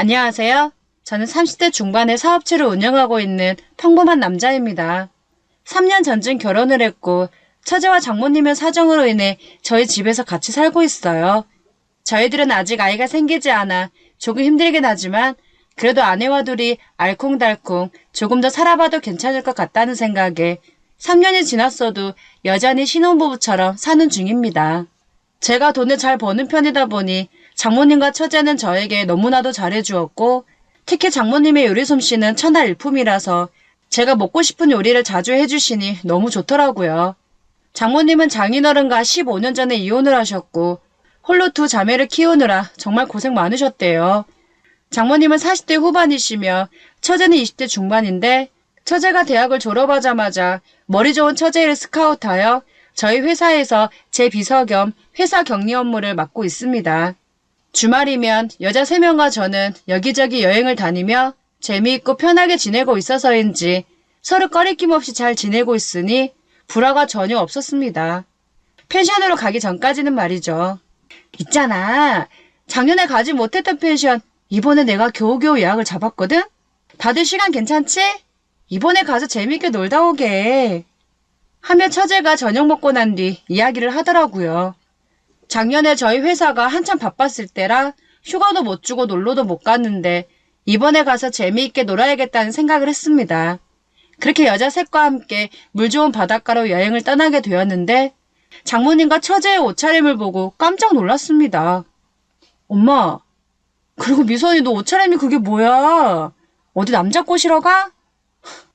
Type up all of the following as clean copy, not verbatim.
안녕하세요. 저는 30대 중반의 사업체를 운영하고 있는 평범한 남자입니다. 3년 전쯤 결혼을 했고 처제와 장모님의 사정으로 인해 저희 집에서 같이 살고 있어요. 저희들은 아직 아이가 생기지 않아 조금 힘들긴 하지만 그래도 아내와 둘이 알콩달콩 조금 더 살아봐도 괜찮을 것 같다는 생각에 3년이 지났어도 여전히 신혼부부처럼 사는 중입니다. 제가 돈을 잘 버는 편이다 보니 장모님과 처제는 저에게 너무나도 잘해주었고 특히 장모님의 요리 솜씨는 천하일품이라서 제가 먹고 싶은 요리를 자주 해주시니 너무 좋더라고요. 장모님은 장인어른과 15년 전에 이혼을 하셨고 홀로 두 자매를 키우느라 정말 고생 많으셨대요. 장모님은 40대 후반이시며 처제는 20대 중반인데 처제가 대학을 졸업하자마자 머리 좋은 처제를 스카우트하여 저희 회사에서 제 비서 겸 회사 격리 업무를 맡고 있습니다. 주말이면 여자 3명과 저는 여기저기 여행을 다니며 재미있고 편하게 지내고 있어서인지 서로 꺼리낌 없이 잘 지내고 있으니 불화가 전혀 없었습니다. 펜션으로 가기 전까지는 말이죠. 있잖아. 작년에 가지 못했던 펜션 이번에 내가 겨우겨우 예약을 잡았거든? 다들 시간 괜찮지? 이번에 가서 재밌게 놀다 오게. 하며 처제가 저녁 먹고 난 뒤 이야기를 하더라고요. 작년에 저희 회사가 한참 바빴을 때라 휴가도 못 주고 놀러도 못 갔는데 이번에 가서 재미있게 놀아야겠다는 생각을 했습니다. 그렇게 여자 셋과 함께 물 좋은 바닷가로 여행을 떠나게 되었는데 장모님과 처제의 옷차림을 보고 깜짝 놀랐습니다. 엄마, 그리고 미선이 너 옷차림이 그게 뭐야? 어디 남자 꼬시러 가?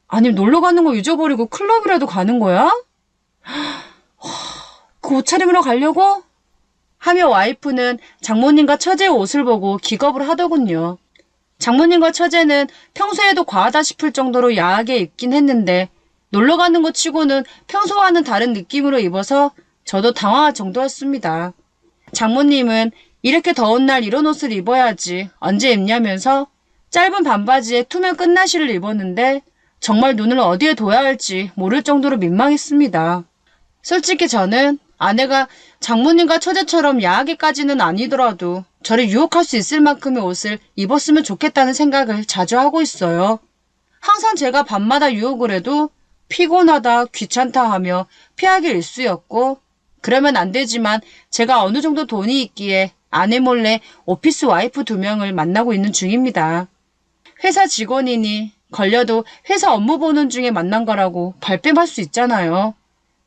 아니면 놀러 가는 거 잊어버리고 클럽이라도 가는 거야? 그 옷차림으로 가려고? 하며 와이프는 장모님과 처제의 옷을 보고 기겁을 하더군요. 장모님과 처제는 평소에도 과하다 싶을 정도로 야하게 입긴 했는데 놀러 가는 것 치고는 평소와는 다른 느낌으로 입어서 저도 당황할 정도였습니다. 장모님은 이렇게 더운 날 이런 옷을 입어야지 언제 입냐면서 짧은 반바지에 투명 끝나시를 입었는데 정말 눈을 어디에 둬야 할지 모를 정도로 민망했습니다. 솔직히 저는 아내가 장모님과 처제처럼 야하게까지는 아니더라도 저를 유혹할 수 있을 만큼의 옷을 입었으면 좋겠다는 생각을 자주 하고 있어요. 항상 제가 밤마다 유혹을 해도 피곤하다, 귀찮다 하며 피하기 일쑤였고 그러면 안 되지만 제가 어느 정도 돈이 있기에 아내 몰래 오피스 와이프 2명을 만나고 있는 중입니다. 회사 직원이니 걸려도 회사 업무 보는 중에 만난 거라고 발뺌할 수 있잖아요.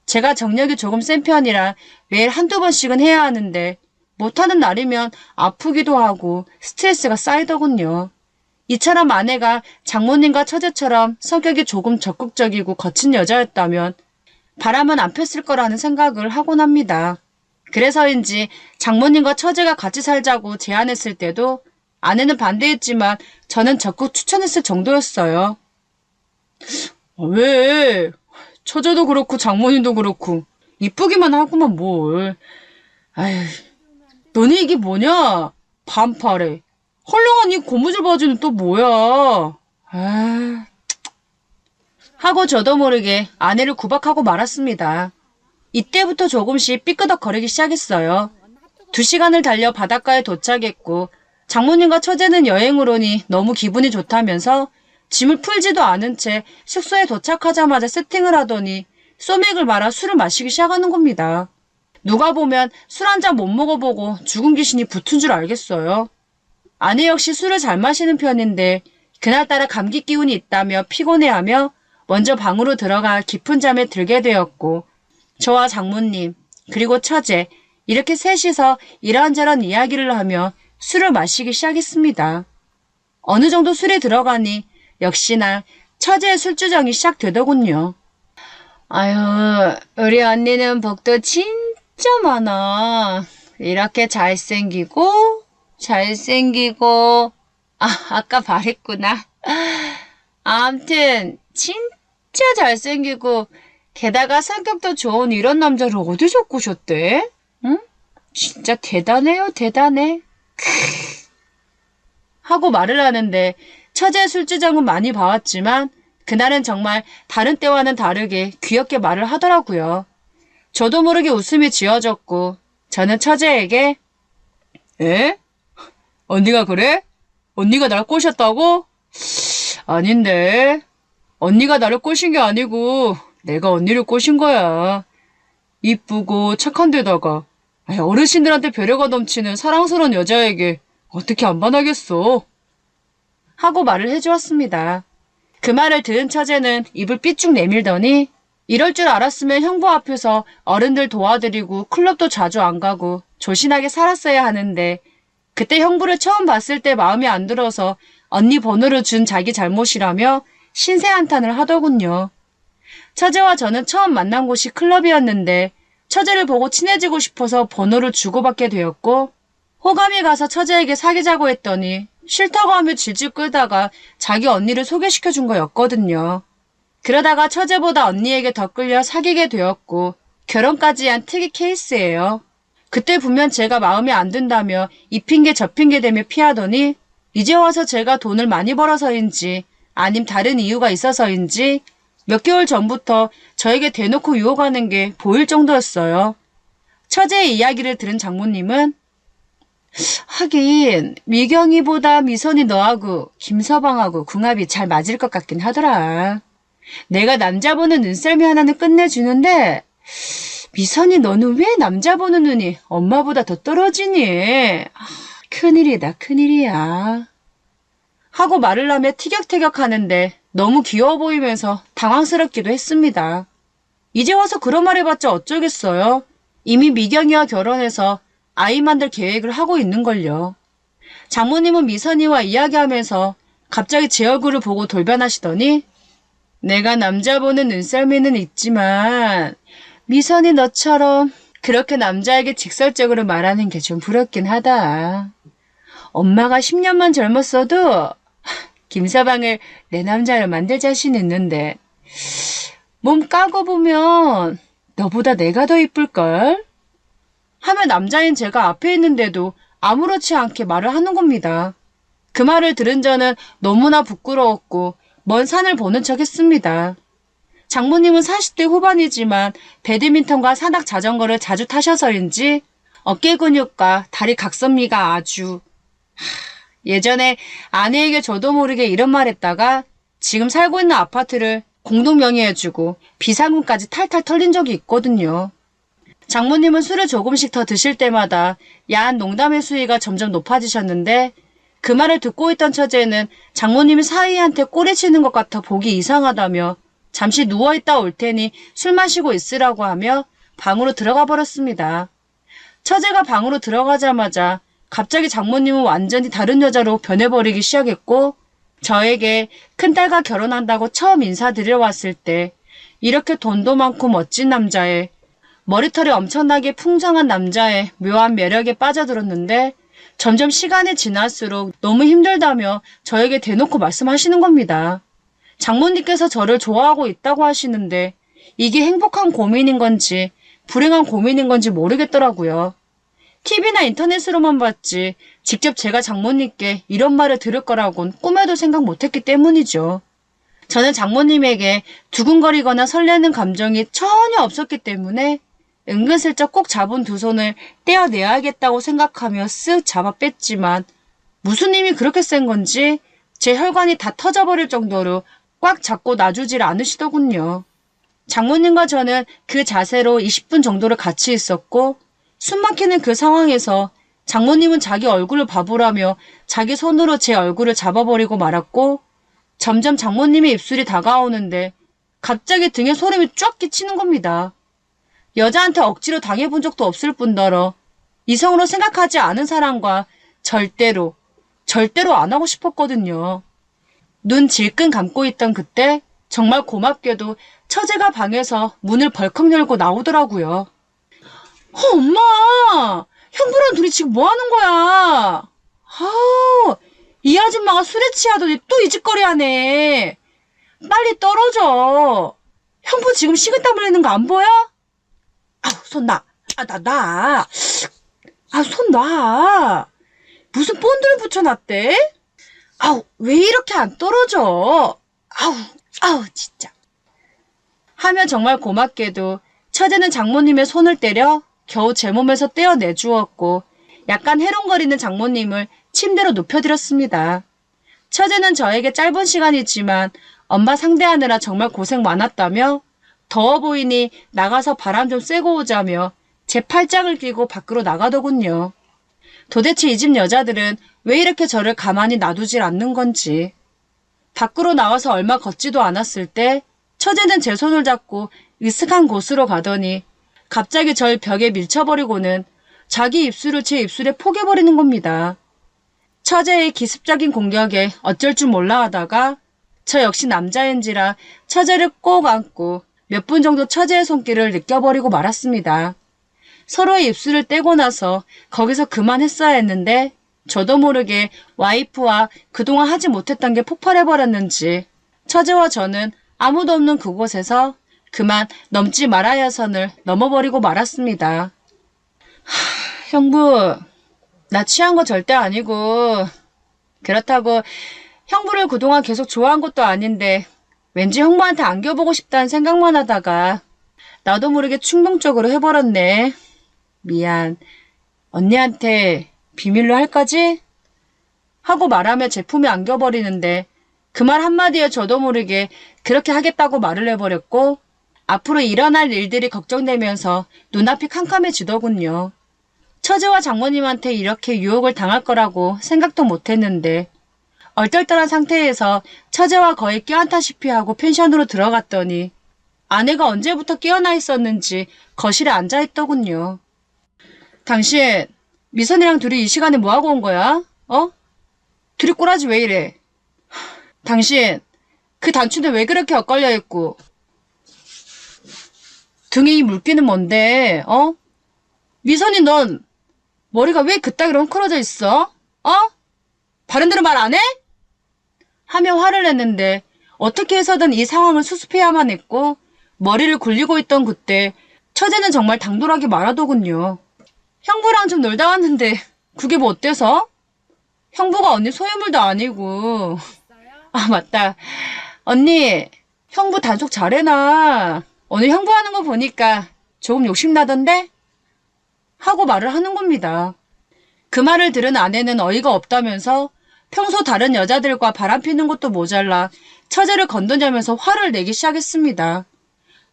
제가 정력이 조금 센 편이라 매일 한두 번씩은 해야 하는데 못하는 날이면 아프기도 하고 스트레스가 쌓이더군요. 이처럼 아내가 장모님과 처제처럼 성격이 조금 적극적이고 거친 여자였다면 바람은 안 폈을 거라는 생각을 하곤 합니다. 그래서인지 장모님과 처제가 같이 살자고 제안했을 때도 아내는 반대했지만 저는 적극 추천했을 정도였어요. 왜? 처제도 그렇고 장모님도 그렇고 이쁘기만 하구만 뭘. 아휴, 너네 이게 뭐냐? 반팔에 헐렁한 이 고무줄 바지는 또 뭐야? 아, 하고 저도 모르게 아내를 구박하고 말았습니다. 이때부터 조금씩 삐끄덕거리기 시작했어요. 2시간을 달려 바닷가에 도착했고 장모님과 처제는 여행을 오니 너무 기분이 좋다면서 짐을 풀지도 않은 채 숙소에 도착하자마자 세팅을 하더니 소맥을 말아 술을 마시기 시작하는 겁니다. 누가 보면 술 한 잔 못 먹어보고 죽은 귀신이 붙은 줄 알겠어요. 아내 역시 술을 잘 마시는 편인데 그날따라 감기 기운이 있다며 피곤해하며 먼저 방으로 들어가 깊은 잠에 들게 되었고 저와 장모님 그리고 처제 이렇게 셋이서 이런저런 이야기를 하며 술을 마시기 시작했습니다. 어느 정도 술이 들어가니 역시나 처제의 술주정이 시작되더군요. 아유, 우리 언니는 복도 진짜 많아. 이렇게 잘생기고 아까 말했구나. 암튼 진짜 잘생기고 게다가 성격도 좋은 이런 남자를 어디서 꼬셨대? 응? 진짜 대단해요, 대단해. 하고 말을 하는데 처제 술주정은 많이 봐왔지만 그날은 정말 다른 때와는 다르게 귀엽게 말을 하더라고요. 저도 모르게 웃음이 지어졌고 저는 처제에게 에? 언니가 그래? 언니가 날 꼬셨다고? 아닌데. 언니가 나를 꼬신 게 아니고 내가 언니를 꼬신 거야. 이쁘고 착한 데다가 어르신들한테 배려가 넘치는 사랑스러운 여자에게 어떻게 안 반하겠어. 하고 말을 해주었습니다. 그 말을 들은 처제는 입을 삐쭉 내밀더니 이럴 줄 알았으면 형부 앞에서 어른들 도와드리고 클럽도 자주 안 가고 조신하게 살았어야 하는데 그때 형부를 처음 봤을 때 마음에 안 들어서 언니 번호를 준 자기 잘못이라며 신세 한탄을 하더군요. 처제와 저는 처음 만난 곳이 클럽이었는데 처제를 보고 친해지고 싶어서 번호를 주고받게 되었고 호감이 가서 처제에게 사귀자고 했더니 싫다고 하며 질질 끌다가 자기 언니를 소개시켜준 거였거든요. 그러다가 처제보다 언니에게 더 끌려 사귀게 되었고 결혼까지 한 특이 케이스예요. 그때 분명 제가 마음에 안 든다며 이 핑계 저 핑계 대며 피하더니 이제 와서 제가 돈을 많이 벌어서인지 아님 다른 이유가 있어서인지 몇 개월 전부터 저에게 대놓고 유혹하는 게 보일 정도였어요. 처제의 이야기를 들은 장모님은 하긴 미경이보다 미선이 너하고 김서방하고 궁합이 잘 맞을 것 같긴 하더라. 내가 남자 보는 눈썰미 하나는 끝내주는데 미선이 너는 왜 남자 보는 눈이 엄마보다 더 떨어지니? 큰일이다 큰일이야. 하고 말을 하며 티격태격 하는데 너무 귀여워 보이면서 당황스럽기도 했습니다. 이제 와서 그런 말 해봤자 어쩌겠어요. 이미 미경이와 결혼해서 아이 만들 계획을 하고 있는걸요. 장모님은 미선이와 이야기하면서 갑자기 제 얼굴을 보고 돌변하시더니 내가 남자 보는 눈썰미는 있지만 미선이 너처럼 그렇게 남자에게 직설적으로 말하는 게 좀 부럽긴 하다. 엄마가 10년만 젊었어도 김서방을 내 남자로 만들 자신 있는데 몸 까고 보면 너보다 내가 더 이쁠걸? 하며 남자인 제가 앞에 있는데도 아무렇지 않게 말을 하는 겁니다. 그 말을 들은 저는 너무나 부끄러웠고 먼 산을 보는 척 했습니다. 장모님은 40대 후반이지만 배드민턴과 산악 자전거를 자주 타셔서인지 어깨 근육과 다리 각선미가 아주... 예전에 아내에게 저도 모르게 이런 말 했다가 지금 살고 있는 아파트를 공동 명의해주고 비상금까지 탈탈 털린 적이 있거든요. 장모님은 술을 조금씩 더 드실 때마다 야한 농담의 수위가 점점 높아지셨는데 그 말을 듣고 있던 처제는 장모님이 사위한테 꼬리치는 것 같아 보기 이상하다며 잠시 누워있다 올 테니 술 마시고 있으라고 하며 방으로 들어가 버렸습니다. 처제가 방으로 들어가자마자 갑자기 장모님은 완전히 다른 여자로 변해버리기 시작했고 저에게 큰딸과 결혼한다고 처음 인사드리러 왔을 때 이렇게 돈도 많고 멋진 남자에 머리털이 엄청나게 풍성한 남자의 묘한 매력에 빠져들었는데 점점 시간이 지날수록 너무 힘들다며 저에게 대놓고 말씀하시는 겁니다. 장모님께서 저를 좋아하고 있다고 하시는데 이게 행복한 고민인 건지 불행한 고민인 건지 모르겠더라고요. TV나 인터넷으로만 봤지 직접 제가 장모님께 이런 말을 들을 거라곤 꿈에도 생각 못했기 때문이죠. 저는 장모님에게 두근거리거나 설레는 감정이 전혀 없었기 때문에 은근슬쩍 꼭 잡은 두 손을 떼어내야겠다고 생각하며 쓱 잡아 뺐지만 무슨 힘이 그렇게 센 건지 제 혈관이 다 터져버릴 정도로 꽉 잡고 놔주질 않으시더군요. 장모님과 저는 그 자세로 20분 정도를 같이 있었고 숨막히는 그 상황에서 장모님은 자기 얼굴을 봐보라며 자기 손으로 제 얼굴을 잡아버리고 말았고 점점 장모님의 입술이 다가오는데 갑자기 등에 소름이 쫙 끼치는 겁니다. 여자한테 억지로 당해본 적도 없을 뿐더러 이성으로 생각하지 않은 사람과 절대로 안 하고 싶었거든요. 눈 질끈 감고 있던 그때 정말 고맙게도 처제가 방에서 문을 벌컥 열고 나오더라고요. 엄마! 형부랑 둘이 지금 뭐 하는 거야? 이 아줌마가 술에 취하더니 또 이 짓거리 하네. 빨리 떨어져. 형부 지금 식은땀 흘리는 거 안 보여? 손 놔. 손 놔. 무슨 본드를 붙여놨대? 왜 이렇게 안 떨어져? 진짜. 하며 정말 고맙게도 처제는 장모님의 손을 때려 겨우 제 몸에서 떼어내주었고 약간 해롱거리는 장모님을 침대로 눕혀드렸습니다. 처제는 저에게 짧은 시간이지만 엄마 상대하느라 정말 고생 많았다며 더워 보이니 나가서 바람 좀 쐬고 오자며 제 팔짱을 끼고 밖으로 나가더군요. 도대체 이 집 여자들은 왜 이렇게 저를 가만히 놔두질 않는 건지. 밖으로 나와서 얼마 걷지도 않았을 때 처제는 제 손을 잡고 으슥한 곳으로 가더니 갑자기 절 벽에 밀쳐버리고는 자기 입술을 제 입술에 포개버리는 겁니다. 처제의 기습적인 공격에 어쩔 줄 몰라 하다가 저 역시 남자인지라 처제를 꼭 안고 몇 분 정도 처제의 손길을 느껴버리고 말았습니다. 서로의 입술을 떼고 나서 거기서 그만했어야 했는데 저도 모르게 와이프와 그동안 하지 못했던 게 폭발해버렸는지 처제와 저는 아무도 없는 그곳에서 그만 넘지 말아야 할 선을 넘어버리고 말았습니다. 형부, 나 취한 거 절대 아니고 그렇다고 형부를 그동안 계속 좋아한 것도 아닌데 왠지 형부한테 안겨보고 싶다는 생각만 하다가 나도 모르게 충동적으로 해버렸네. 미안. 언니한테 비밀로 할 거지? 하고 말하며 제품에 안겨버리는데 그 말 한마디에 저도 모르게 그렇게 하겠다고 말을 해버렸고 앞으로 일어날 일들이 걱정되면서 눈앞이 캄캄해지더군요. 처제와 장모님한테 이렇게 유혹을 당할 거라고 생각도 못했는데 얼떨떨한 상태에서 처제와 거의 껴안다시피 하고 펜션으로 들어갔더니 아내가 언제부터 깨어나 있었는지 거실에 앉아있더군요. 당신 미선이랑 둘이 이 시간에 뭐하고 온 거야? 어? 둘이 꼬라지 왜 이래? 당신 그 단추는 왜 그렇게 엇갈려 있고 등에 이 물기는 뭔데? 어? 미선이 넌 머리가 왜 그따위로 헝클어져 있어? 어? 바른대로 말 안 해? 하며 화를 냈는데 어떻게 해서든 이 상황을 수습해야만 했고 머리를 굴리고 있던 그때 처제는 정말 당돌하게 말하더군요. 형부랑 좀 놀다 왔는데 그게 뭐 어때서? 형부가 언니 소유물도 아니고. 아 맞다. 언니 형부 단속 잘해놔. 오늘 형부 하는 거 보니까 조금 욕심나던데? 하고 말을 하는 겁니다. 그 말을 들은 아내는 어이가 없다면서 평소 다른 여자들과 바람피는 것도 모자라 처제를 건드냐면서 화를 내기 시작했습니다.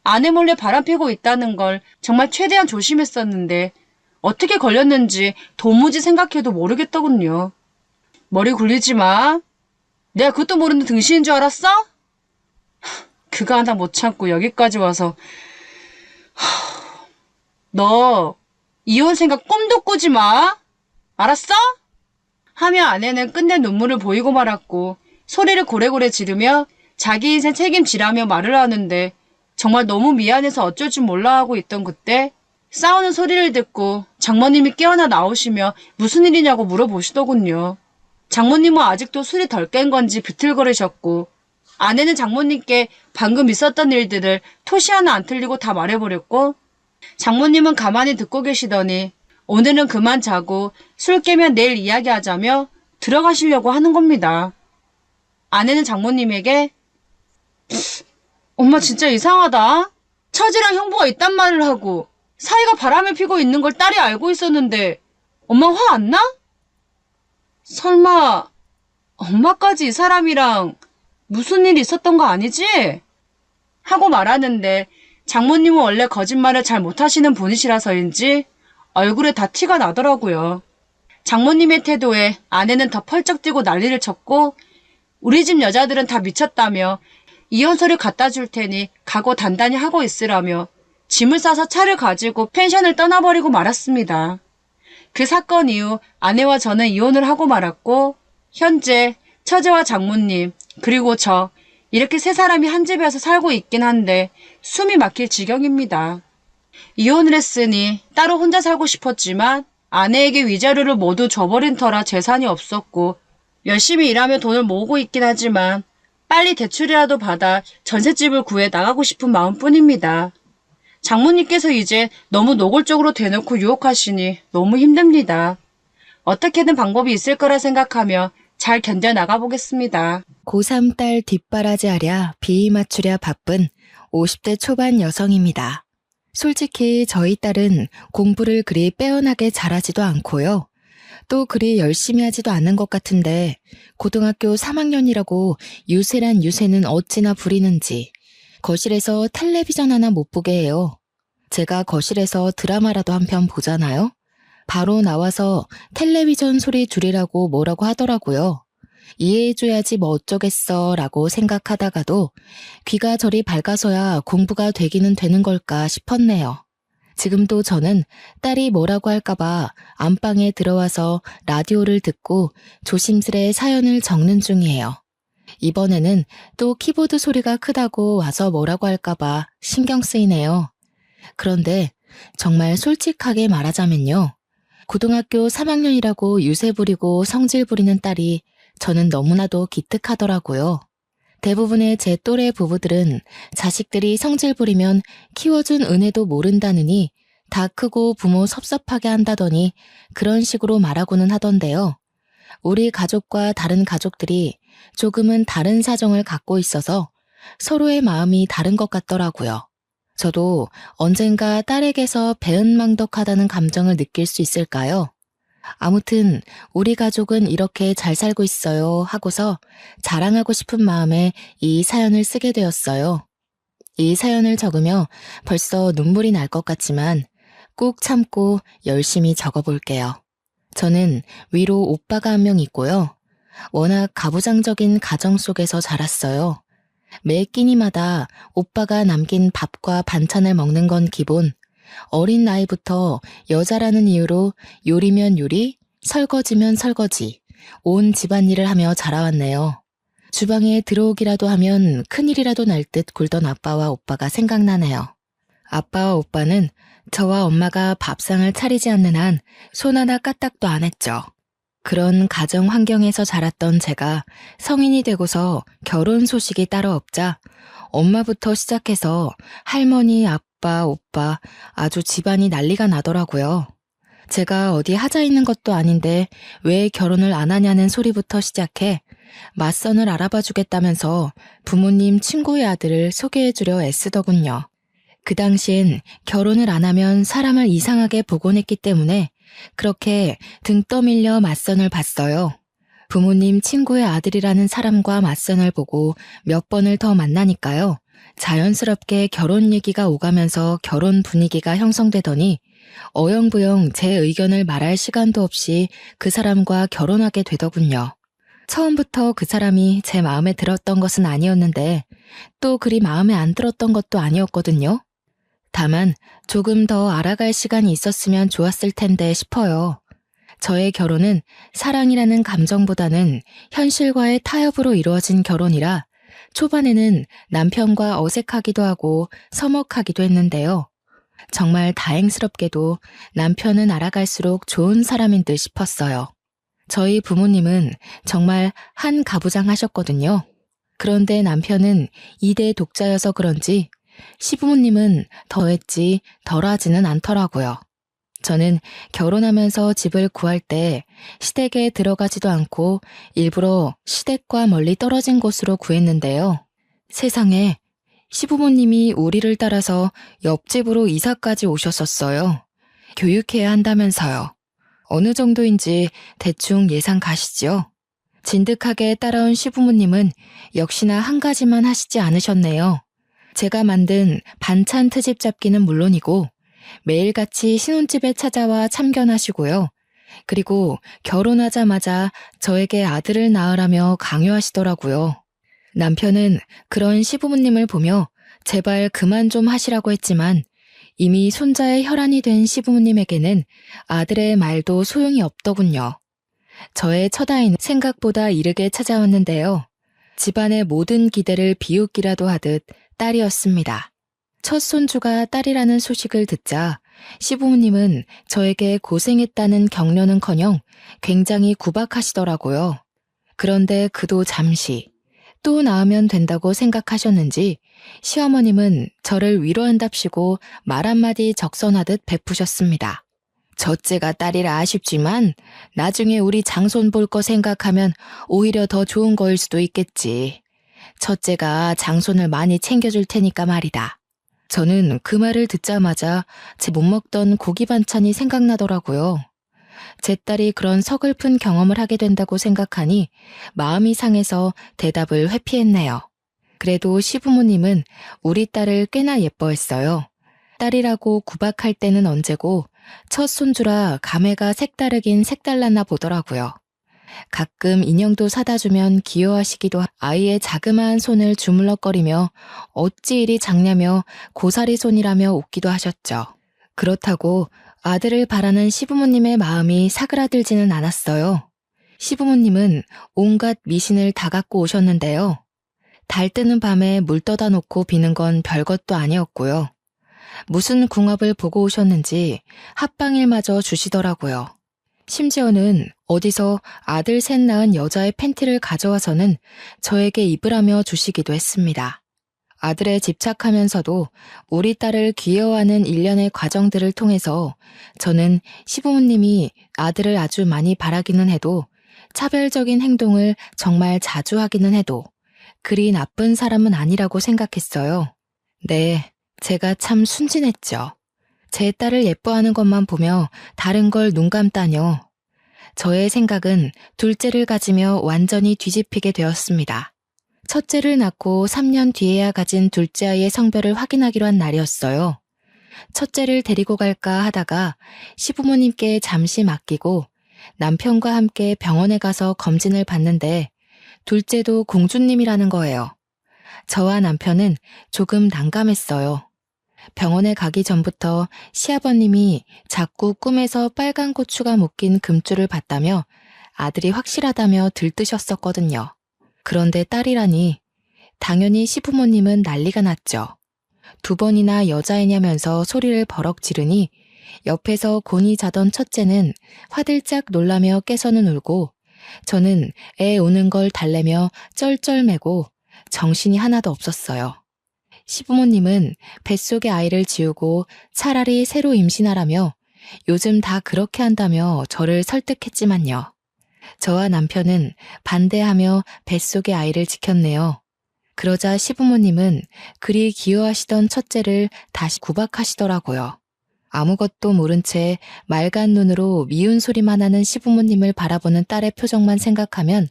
아내 몰래 바람피고 있다는 걸 정말 최대한 조심했었는데 어떻게 걸렸는지 도무지 생각해도 모르겠더군요. 머리 굴리지 마. 내가 그것도 모르는 등신인 줄 알았어? 그거 하나 못 참고 여기까지 와서 너 이혼 생각 꿈도 꾸지 마. 알았어? 하며 아내는 끝내 눈물을 보이고 말았고 소리를 고래고래 지르며 자기 인생 책임지라며 말을 하는데 정말 너무 미안해서 어쩔 줄 몰라 하고 있던 그때 싸우는 소리를 듣고 장모님이 깨어나 나오시며 무슨 일이냐고 물어보시더군요. 장모님은 아직도 술이 덜 깬 건지 비틀거리셨고 아내는 장모님께 방금 있었던 일들을 토시 하나 안 틀리고 다 말해버렸고 장모님은 가만히 듣고 계시더니 오늘은 그만 자고 술 깨면 내일 이야기하자며 들어가시려고 하는 겁니다. 아내는 장모님에게 엄마 진짜 이상하다. 처지랑 형부가 있단 말을 하고 사이가 바람을 피고 있는 걸 딸이 알고 있었는데 엄마 화 안 나? 설마 엄마까지 이 사람이랑 무슨 일 있었던 거 아니지? 하고 말하는데 장모님은 원래 거짓말을 잘 못하시는 분이시라서인지 얼굴에 다 티가 나더라고요. 장모님의 태도에 아내는 더 펄쩍 뛰고 난리를 쳤고 우리 집 여자들은 다 미쳤다며 이혼서를 갖다 줄 테니 각오 단단히 하고 있으라며 짐을 싸서 차를 가지고 펜션을 떠나버리고 말았습니다. 그 사건 이후 아내와 저는 이혼을 하고 말았고 현재 처제와 장모님 그리고 저 이렇게 세 사람이 한 집에서 살고 있긴 한데 숨이 막힐 지경입니다. 이혼을 했으니 따로 혼자 살고 싶었지만 아내에게 위자료를 모두 줘버린 터라 재산이 없었고 열심히 일하며 돈을 모으고 있긴 하지만 빨리 대출이라도 받아 전셋집을 구해 나가고 싶은 마음뿐입니다. 장모님께서 이제 너무 노골적으로 대놓고 유혹하시니 너무 힘듭니다. 어떻게든 방법이 있을 거라 생각하며 잘 견뎌나가 보겠습니다. 고3 딸 뒷바라지하랴 비위 맞추랴 바쁜 50대 초반 여성입니다. 솔직히 저희 딸은 공부를 그리 빼어나게 잘하지도 않고요. 또 그리 열심히 하지도 않는 것 같은데 고등학교 3학년이라고 유세란 유세는 어찌나 부리는지 거실에서 텔레비전 하나 못 보게 해요. 제가 거실에서 드라마라도 한 편 보잖아요. 바로 나와서 텔레비전 소리 줄이라고 뭐라고 하더라고요. 이해해줘야지 뭐 어쩌겠어 라고 생각하다가도 귀가 저리 밝아서야 공부가 되기는 되는 걸까 싶었네요. 지금도 저는 딸이 뭐라고 할까봐 안방에 들어와서 라디오를 듣고 조심스레 사연을 적는 중이에요. 이번에는 또 키보드 소리가 크다고 와서 뭐라고 할까봐 신경 쓰이네요. 그런데 정말 솔직하게 말하자면요. 고등학교 3학년이라고 유세 부리고 성질 부리는 딸이 저는 너무나도 기특하더라고요. 대부분의 제 또래 부부들은 자식들이 성질 부리면 키워준 은혜도 모른다느니 다 크고 부모 섭섭하게 한다더니 그런 식으로 말하고는 하던데요. 우리 가족과 다른 가족들이 조금은 다른 사정을 갖고 있어서 서로의 마음이 다른 것 같더라고요. 저도 언젠가 딸에게서 배은망덕하다는 감정을 느낄 수 있을까요? 아무튼 우리 가족은 이렇게 잘 살고 있어요 하고서 자랑하고 싶은 마음에 이 사연을 쓰게 되었어요. 이 사연을 적으며 벌써 눈물이 날 것 같지만 꾹 참고 열심히 적어볼게요. 저는 위로 오빠가 한 명 있고요. 워낙 가부장적인 가정 속에서 자랐어요. 매 끼니마다 오빠가 남긴 밥과 반찬을 먹는 건 기본. 어린 나이부터 여자라는 이유로 요리면 요리, 설거지면 설거지, 온 집안일을 하며 자라왔네요. 주방에 들어오기라도 하면 큰일이라도 날 듯 굴던 아빠와 오빠가 생각나네요. 아빠와 오빠는 저와 엄마가 밥상을 차리지 않는 한 손 하나 까딱도 안 했죠. 그런 가정 환경에서 자랐던 제가 성인이 되고서 결혼 소식이 따로 없자 엄마부터 시작해서 할머니, 아빠, 오빠 아주 집안이 난리가 나더라고요. 제가 어디 하자 있는 것도 아닌데 왜 결혼을 안 하냐는 소리부터 시작해 맞선을 알아봐 주겠다면서 부모님 친구의 아들을 소개해주려 애쓰더군요. 그 당시엔 결혼을 안 하면 사람을 이상하게 보곤 했기 때문에 그렇게 등 떠밀려 맞선을 봤어요. 부모님 친구의 아들이라는 사람과 맞선을 보고 몇 번을 더 만나니까요. 자연스럽게 결혼 얘기가 오가면서 결혼 분위기가 형성되더니 어영부영 제 의견을 말할 시간도 없이 그 사람과 결혼하게 되더군요. 처음부터 그 사람이 제 마음에 들었던 것은 아니었는데 또 그리 마음에 안 들었던 것도 아니었거든요. 다만 조금 더 알아갈 시간이 있었으면 좋았을 텐데 싶어요. 저의 결혼은 사랑이라는 감정보다는 현실과의 타협으로 이루어진 결혼이라 초반에는 남편과 어색하기도 하고 서먹하기도 했는데요. 정말 다행스럽게도 남편은 알아갈수록 좋은 사람인 듯 싶었어요. 저희 부모님은 정말 한 가부장 하셨거든요. 그런데 남편은 2대 독자여서 그런지 시부모님은 더했지 덜하지는 않더라고요. 저는 결혼하면서 집을 구할 때 시댁에 들어가지도 않고 일부러 시댁과 멀리 떨어진 곳으로 구했는데요. 세상에 시부모님이 우리를 따라서 옆집으로 이사까지 오셨었어요. 교육해야 한다면서요. 어느 정도인지 대충 예상 가시죠? 진득하게 따라온 시부모님은 역시나 한 가지만 하시지 않으셨네요. 제가 만든 반찬 트집 잡기는 물론이고 매일같이 신혼집에 찾아와 참견하시고요. 그리고 결혼하자마자 저에게 아들을 낳으라며 강요하시더라고요. 남편은 그런 시부모님을 보며 제발 그만 좀 하시라고 했지만 이미 손자의 혈안이 된 시부모님에게는 아들의 말도 소용이 없더군요. 저의 첫 아이는 생각보다 이르게 찾아왔는데요. 집안의 모든 기대를 비웃기라도 하듯 딸이었습니다. 첫 손주가 딸이라는 소식을 듣자 시부모님은 저에게 고생했다는 격려는커녕 굉장히 구박하시더라고요. 그런데 그도 잠시 또 낳으면 된다고 생각하셨는지 시어머님은 저를 위로한답시고 말 한마디 적선하듯 베푸셨습니다. 첫째가 딸이라 아쉽지만 나중에 우리 장손 볼 거 생각하면 오히려 더 좋은 거일 수도 있겠지. 첫째가 장손을 많이 챙겨줄 테니까 말이다. 저는 그 말을 듣자마자 제 못 먹던 고기 반찬이 생각나더라고요. 제 딸이 그런 서글픈 경험을 하게 된다고 생각하니 마음이 상해서 대답을 회피했네요. 그래도 시부모님은 우리 딸을 꽤나 예뻐했어요. 딸이라고 구박할 때는 언제고 첫 손주라 감회가 색다르긴 색달랐나 보더라고요. 가끔 인형도 사다 주면 귀여워하시기도 아이의 자그마한 손을 주물럭거리며 어찌 이리 작냐며 고사리 손이라며 웃기도 하셨죠. 그렇다고 아들을 바라는 시부모님의 마음이 사그라들지는 않았어요. 시부모님은 온갖 미신을 다 갖고 오셨는데요. 달 뜨는 밤에 물 떠다 놓고 비는 건 별것도 아니었고요. 무슨 궁합을 보고 오셨는지 합방일마저 주시더라고요. 심지어는 어디서 아들 셋 낳은 여자의 팬티를 가져와서는 저에게 입으라며 주시기도 했습니다. 아들에 집착하면서도 우리 딸을 귀여워하는 일련의 과정들을 통해서 저는 시부모님이 아들을 아주 많이 바라기는 해도 차별적인 행동을 정말 자주 하기는 해도 그리 나쁜 사람은 아니라고 생각했어요. 네, 제가 참 순진했죠. 제 딸을 예뻐하는 것만 보며 다른 걸 눈 감다뇨. 저의 생각은 둘째를 가지며 완전히 뒤집히게 되었습니다. 첫째를 낳고 3년 뒤에야 가진 둘째 아이의 성별을 확인하기로 한 날이었어요. 첫째를 데리고 갈까 하다가 시부모님께 잠시 맡기고 남편과 함께 병원에 가서 검진을 받는데 둘째도 공주님이라는 거예요. 저와 남편은 조금 난감했어요. 병원에 가기 전부터 시아버님이 자꾸 꿈에서 빨간 고추가 묶인 금줄을 봤다며 아들이 확실하다며 들뜨셨었거든요. 그런데 딸이라니 당연히 시부모님은 난리가 났죠. 2번이나 여자애냐면서 소리를 버럭 지르니 옆에서 곤히 자던 첫째는 화들짝 놀라며 깨서는 울고 저는 애 우는 걸 달래며 쩔쩔매고 정신이 하나도 없었어요. 시부모님은 뱃속의 아이를 지우고 차라리 새로 임신하라며 요즘 다 그렇게 한다며 저를 설득했지만요. 저와 남편은 반대하며 뱃속의 아이를 지켰네요. 그러자 시부모님은 그리 귀여워하시던 첫째를 다시 구박하시더라고요. 아무것도 모른 채 맑은 눈으로 미운 소리만 하는 시부모님을 바라보는 딸의 표정만 생각하면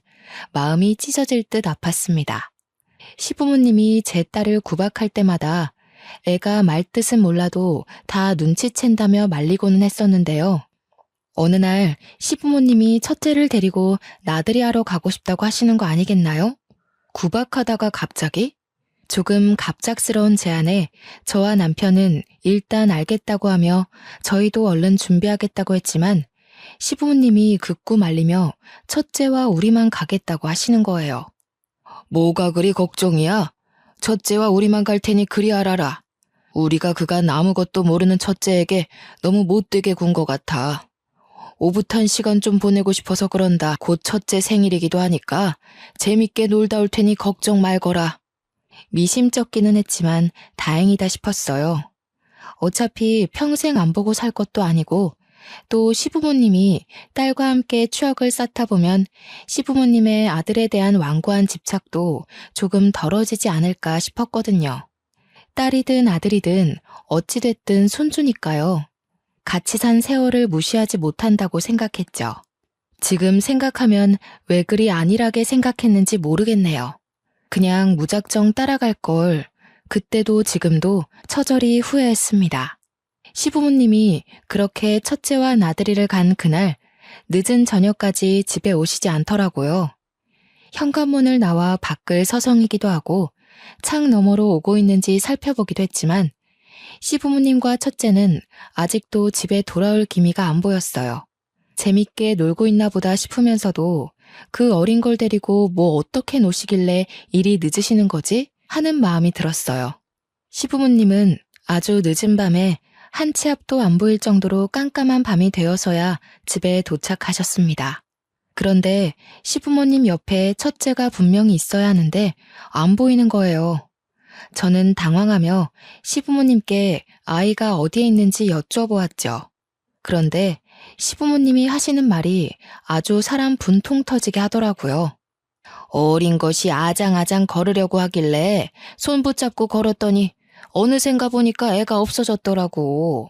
마음이 찢어질 듯 아팠습니다. 시부모님이 제 딸을 구박할 때마다 애가 말뜻은 몰라도 다 눈치챈다며 말리고는 했었는데요. 어느 날 시부모님이 첫째를 데리고 나들이 하러 가고 싶다고 하시는 거 아니겠나요? 구박하다가 갑자기? 조금 갑작스러운 제안에 저와 남편은 일단 알겠다고 하며 저희도 얼른 준비하겠다고 했지만 시부모님이 극구 말리며 첫째와 우리만 가겠다고 하시는 거예요. 뭐가 그리 걱정이야? 첫째와 우리만 갈 테니 그리 알아라. 우리가 그간 아무것도 모르는 첫째에게 너무 못되게 군 것 같아. 오붓한 시간 좀 보내고 싶어서 그런다. 곧 첫째 생일이기도 하니까 재밌게 놀다 올 테니 걱정 말거라. 미심쩍기는 했지만 다행이다 싶었어요. 어차피 평생 안 보고 살 것도 아니고 또 시부모님이 딸과 함께 추억을 쌓다 보면 시부모님의 아들에 대한 완고한 집착도 조금 덜어지지 않을까 싶었거든요. 딸이든 아들이든 어찌됐든 손주니까요. 같이 산 세월을 무시하지 못한다고 생각했죠. 지금 생각하면 왜 그리 안일하게 생각했는지 모르겠네요. 그냥 무작정 따라갈 걸 그때도 지금도 처절히 후회했습니다. 시부모님이 그렇게 첫째와 나들이를 간 그날 늦은 저녁까지 집에 오시지 않더라고요. 현관문을 나와 밖을 서성이기도 하고 창 너머로 오고 있는지 살펴보기도 했지만 시부모님과 첫째는 아직도 집에 돌아올 기미가 안 보였어요. 재밌게 놀고 있나 보다 싶으면서도 그 어린 걸 데리고 뭐 어떻게 노시길래 이리 늦으시는 거지? 하는 마음이 들었어요. 시부모님은 아주 늦은 밤에 한 치 앞도 안 보일 정도로 깜깜한 밤이 되어서야 집에 도착하셨습니다. 그런데 시부모님 옆에 첫째가 분명히 있어야 하는데 안 보이는 거예요. 저는 당황하며 시부모님께 아이가 어디에 있는지 여쭤보았죠. 그런데 시부모님이 하시는 말이 아주 사람 분통 터지게 하더라고요. 어린 것이 아장아장 걸으려고 하길래 손 붙잡고 걸었더니 어느샌가 보니까 애가 없어졌더라고.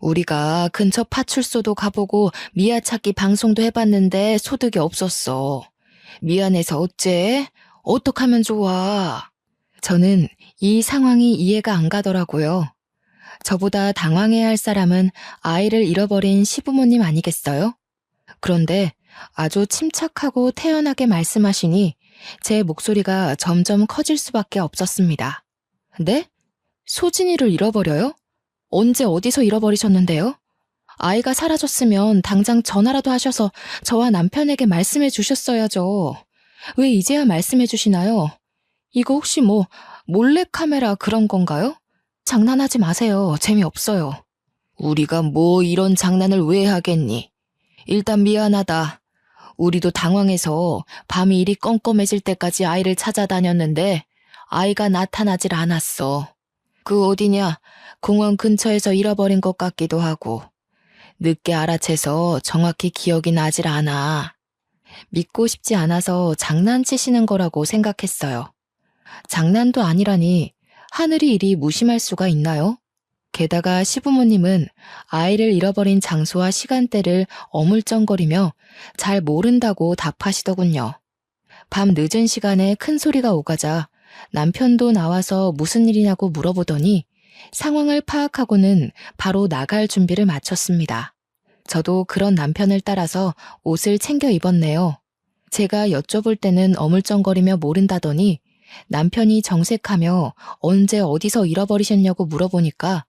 우리가 근처 파출소도 가보고 미아 찾기 방송도 해봤는데 소득이 없었어. 미안해서 어째? 어떡하면 좋아? 저는 이 상황이 이해가 안 가더라고요. 저보다 당황해야 할 사람은 아이를 잃어버린 시부모님 아니겠어요? 그런데 아주 침착하고 태연하게 말씀하시니 제 목소리가 점점 커질 수밖에 없었습니다. 네? 소진이를 잃어버려요? 언제 어디서 잃어버리셨는데요? 아이가 사라졌으면 당장 전화라도 하셔서 저와 남편에게 말씀해 주셨어야죠. 왜 이제야 말씀해 주시나요? 이거 혹시 몰래카메라 그런 건가요? 장난하지 마세요. 재미없어요. 우리가 이런 장난을 왜 하겠니? 일단 미안하다. 우리도 당황해서 밤이 이리 껌껌해질 때까지 아이를 찾아다녔는데 아이가 나타나질 않았어. 그 어디냐? 공원 근처에서 잃어버린 것 같기도 하고. 늦게 알아채서 정확히 기억이 나질 않아. 믿고 싶지 않아서 장난치시는 거라고 생각했어요. 장난도 아니라니 하늘이 이리 무심할 수가 있나요? 게다가 시부모님은 아이를 잃어버린 장소와 시간대를 어물쩡거리며 잘 모른다고 답하시더군요. 밤 늦은 시간에 큰 소리가 오가자 남편도 나와서 무슨 일이냐고 물어보더니 상황을 파악하고는 바로 나갈 준비를 마쳤습니다. 저도 그런 남편을 따라서 옷을 챙겨 입었네요. 제가 여쭤볼 때는 어물쩡거리며 모른다더니 남편이 정색하며 언제 어디서 잃어버리셨냐고 물어보니까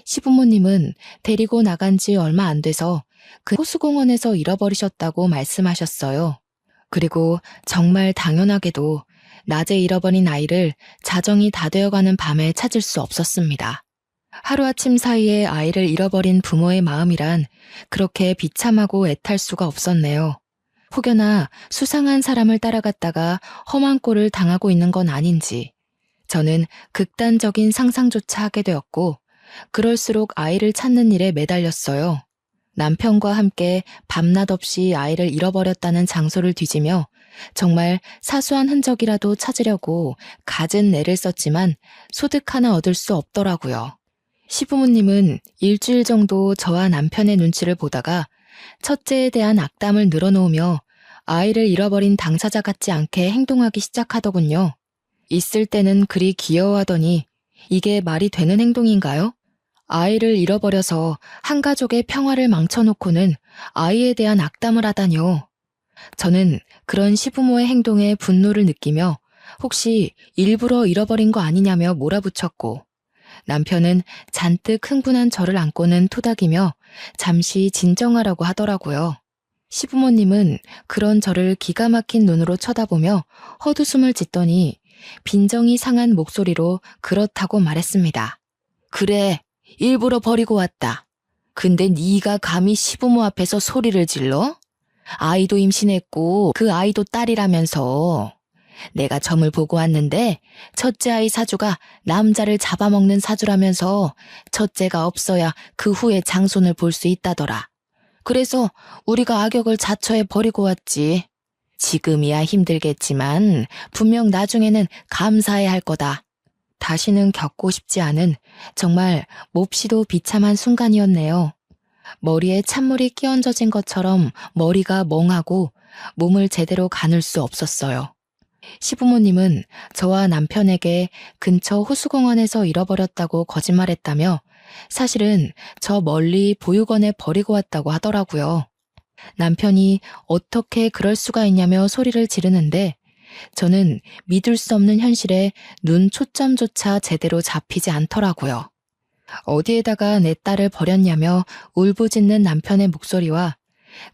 시부모님은 데리고 나간 지 얼마 안 돼서 그 호수공원에서 잃어버리셨다고 말씀하셨어요. 그리고 정말 당연하게도 낮에 잃어버린 아이를 자정이 다 되어가는 밤에 찾을 수 없었습니다. 하루아침 사이에 아이를 잃어버린 부모의 마음이란 그렇게 비참하고 애탈 수가 없었네요. 혹여나 수상한 사람을 따라갔다가 험한 꼴을 당하고 있는 건 아닌지 저는 극단적인 상상조차 하게 되었고 그럴수록 아이를 찾는 일에 매달렸어요. 남편과 함께 밤낮 없이 아이를 잃어버렸다는 장소를 뒤지며 정말 사소한 흔적이라도 찾으려고 갖은 애를 썼지만 소득 하나 얻을 수 없더라고요. 시부모님은 일주일 정도 저와 남편의 눈치를 보다가 첫째에 대한 악담을 늘어놓으며 아이를 잃어버린 당사자 같지 않게 행동하기 시작하더군요. 있을 때는 그리 귀여워하더니 이게 말이 되는 행동인가요? 아이를 잃어버려서 한 가족의 평화를 망쳐놓고는 아이에 대한 악담을 하다뇨. 저는 그런 시부모의 행동에 분노를 느끼며 혹시 일부러 잃어버린 거 아니냐며 몰아붙였고 남편은 잔뜩 흥분한 저를 안고는 토닥이며 잠시 진정하라고 하더라고요. 시부모님은 그런 저를 기가 막힌 눈으로 쳐다보며 헛웃음을 짓더니 빈정이 상한 목소리로 그렇다고 말했습니다. 그래, 일부러 버리고 왔다. 근데 네가 감히 시부모 앞에서 소리를 질러? 아이도 임신했고 그 아이도 딸이라면서. 내가 점을 보고 왔는데 첫째 아이 사주가 남자를 잡아먹는 사주라면서 첫째가 없어야 그 후에 장손을 볼 수 있다더라. 그래서 우리가 악역을 자처해 버리고 왔지. 지금이야 힘들겠지만 분명 나중에는 감사해야 할 거다. 다시는 겪고 싶지 않은 정말 몹시도 비참한 순간이었네요. 머리에 찬물이 끼얹어진 것처럼 머리가 멍하고 몸을 제대로 가눌 수 없었어요. 시부모님은 저와 남편에게 근처 호수공원에서 잃어버렸다고 거짓말했다며 사실은 저 멀리 보육원에 버리고 왔다고 하더라고요. 남편이 어떻게 그럴 수가 있냐며 소리를 지르는데 저는 믿을 수 없는 현실에 눈 초점조차 제대로 잡히지 않더라고요. 어디에다가 내 딸을 버렸냐며 울부짖는 남편의 목소리와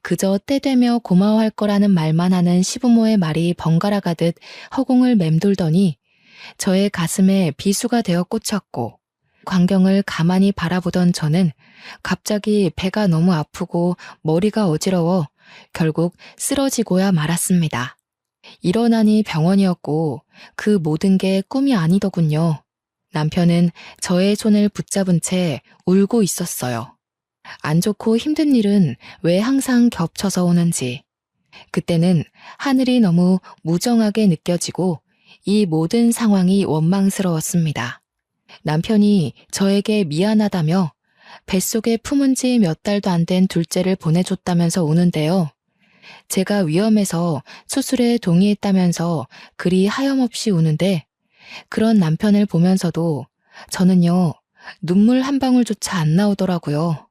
그저 때되며 고마워할 거라는 말만 하는 시부모의 말이 번갈아 가듯 허공을 맴돌더니 저의 가슴에 비수가 되어 꽂혔고 광경을 가만히 바라보던 저는 갑자기 배가 너무 아프고 머리가 어지러워 결국 쓰러지고야 말았습니다. 일어나니 병원이었고 그 모든 게 꿈이 아니더군요. 남편은 저의 손을 붙잡은 채 울고 있었어요. 안 좋고 힘든 일은 왜 항상 겹쳐서 오는지. 그때는 하늘이 너무 무정하게 느껴지고 이 모든 상황이 원망스러웠습니다. 남편이 저에게 미안하다며 뱃속에 품은 지 몇 달도 안 된 둘째를 보내줬다면서 우는데요. 제가 위험해서 수술에 동의했다면서 그리 하염없이 우는데 그런 남편을 보면서도 저는요, 눈물 한 방울조차 안 나오더라고요.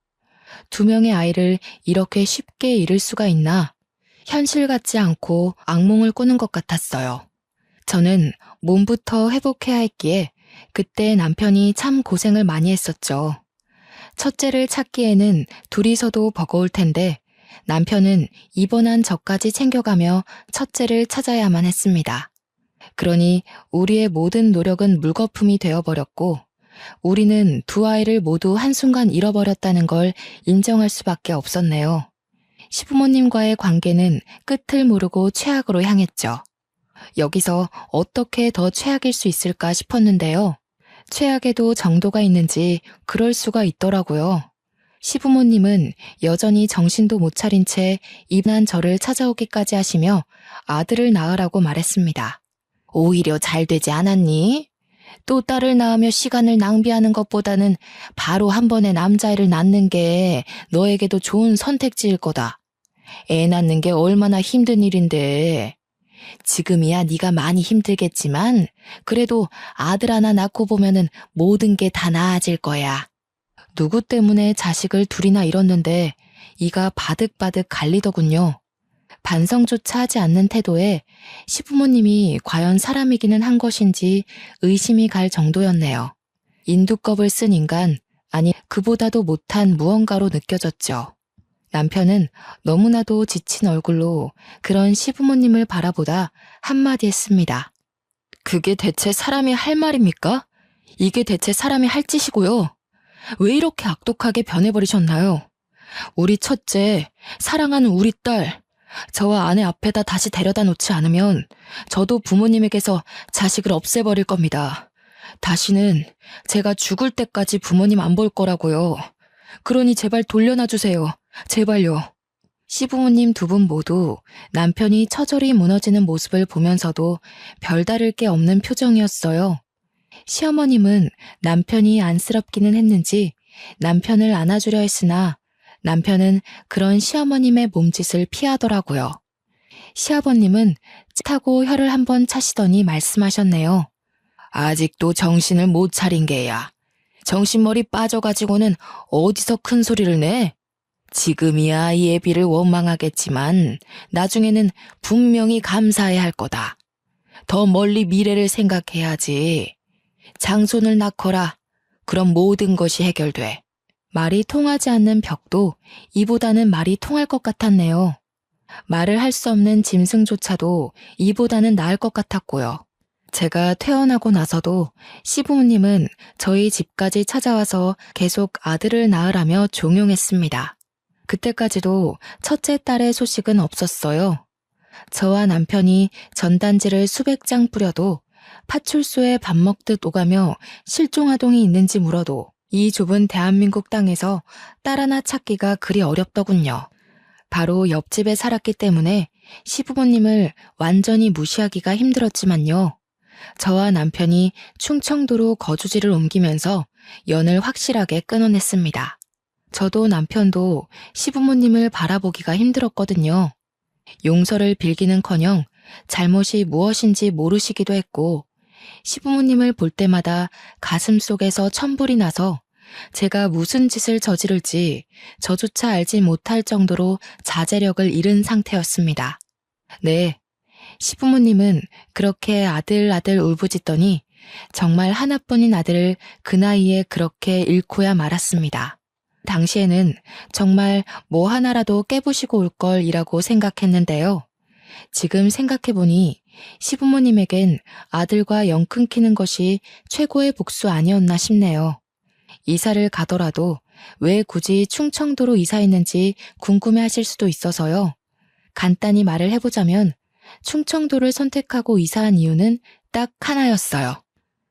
2명의 아이를 이렇게 쉽게 잃을 수가 있나? 현실 같지 않고 악몽을 꾸는 것 같았어요. 저는 몸부터 회복해야 했기에 그때 남편이 참 고생을 많이 했었죠. 첫째를 찾기에는 둘이서도 버거울 텐데 남편은 입원한 저까지 챙겨가며 첫째를 찾아야만 했습니다. 그러니 우리의 모든 노력은 물거품이 되어버렸고 우리는 2 아이를 모두 한순간 잃어버렸다는 걸 인정할 수밖에 없었네요. 시부모님과의 관계는 끝을 모르고 최악으로 향했죠. 여기서 어떻게 더 최악일 수 있을까 싶었는데요. 최악에도 정도가 있는지 그럴 수가 있더라고요. 시부모님은 여전히 정신도 못 차린 채 입난 저를 찾아오기까지 하시며 아들을 낳으라고 말했습니다. 오히려 잘 되지 않았니? 또 딸을 낳으며 시간을 낭비하는 것보다는 바로 한 번에 남자아이를 낳는 게 너에게도 좋은 선택지일 거다. 애 낳는 게 얼마나 힘든 일인데. 지금이야 네가 많이 힘들겠지만 그래도 아들 하나 낳고 보면은 모든 게 다 나아질 거야. 누구 때문에 자식을 2이나 잃었는데 이가 바득바득 갈리더군요. 반성조차 하지 않는 태도에 시부모님이 과연 사람이기는 한 것인지 의심이 갈 정도였네요. 인두껍을 쓴 인간, 아니 그보다도 못한 무언가로 느껴졌죠. 남편은 너무나도 지친 얼굴로 그런 시부모님을 바라보다 한마디 했습니다. 그게 대체 사람이 할 말입니까? 이게 대체 사람이 할 짓이고요. 왜 이렇게 악독하게 변해버리셨나요? 우리 첫째, 사랑하는 우리 딸, 저와 아내 앞에다 다시 데려다 놓지 않으면 저도 부모님에게서 자식을 없애버릴 겁니다. 다시는 제가 죽을 때까지 부모님 안 볼 거라고요. 그러니 제발 돌려놔 주세요. 제발요. 시부모님 2분 모두 남편이 처절히 무너지는 모습을 보면서도 별다를 게 없는 표정이었어요. 시어머님은 남편이 안쓰럽기는 했는지 남편을 안아주려 했으나 남편은 그런 시어머님의 몸짓을 피하더라고요. 시아버님은 찌타고 혀를 한번 차시더니 말씀하셨네요. 아직도 정신을 못 차린 게야. 정신머리 빠져가지고는 어디서 큰 소리를 내? 지금이야 이 애비를 원망하겠지만 나중에는 분명히 감사해야 할 거다. 더 멀리 미래를 생각해야지. 장손을 낳거라. 그럼 모든 것이 해결돼. 말이 통하지 않는 벽도 이보다는 말이 통할 것 같았네요. 말을 할 수 없는 짐승조차도 이보다는 나을 것 같았고요. 제가 퇴원하고 나서도 시부모님은 저희 집까지 찾아와서 계속 아들을 낳으라며 종용했습니다. 그때까지도 첫째 딸의 소식은 없었어요. 저와 남편이 전단지를 수백 장 뿌려도 파출소에 밥 먹듯 오가며 실종아동이 있는지 물어도 이 좁은 대한민국 땅에서 딸 하나 찾기가 그리 어렵더군요. 바로 옆집에 살았기 때문에 시부모님을 완전히 무시하기가 힘들었지만요. 저와 남편이 충청도로 거주지를 옮기면서 연을 확실하게 끊어냈습니다. 저도 남편도 시부모님을 바라보기가 힘들었거든요. 용서를 빌기는커녕 잘못이 무엇인지 모르시기도 했고 시부모님을 볼 때마다 가슴 속에서 천불이 나서 제가 무슨 짓을 저지를지 저조차 알지 못할 정도로 자제력을 잃은 상태였습니다. 네, 시부모님은 그렇게 아들 울부짖더니 정말 하나뿐인 아들을 그 나이에 그렇게 잃고야 말았습니다. 당시에는 정말 뭐 하나라도 깨부시고 올 걸이라고 생각했는데요. 지금 생각해보니 시부모님에겐 아들과 영 끊기는 것이 최고의 복수 아니었나 싶네요. 이사를 가더라도 왜 굳이 충청도로 이사했는지 궁금해하실 수도 있어서요. 간단히 말을 해보자면 충청도를 선택하고 이사한 이유는 딱 하나였어요.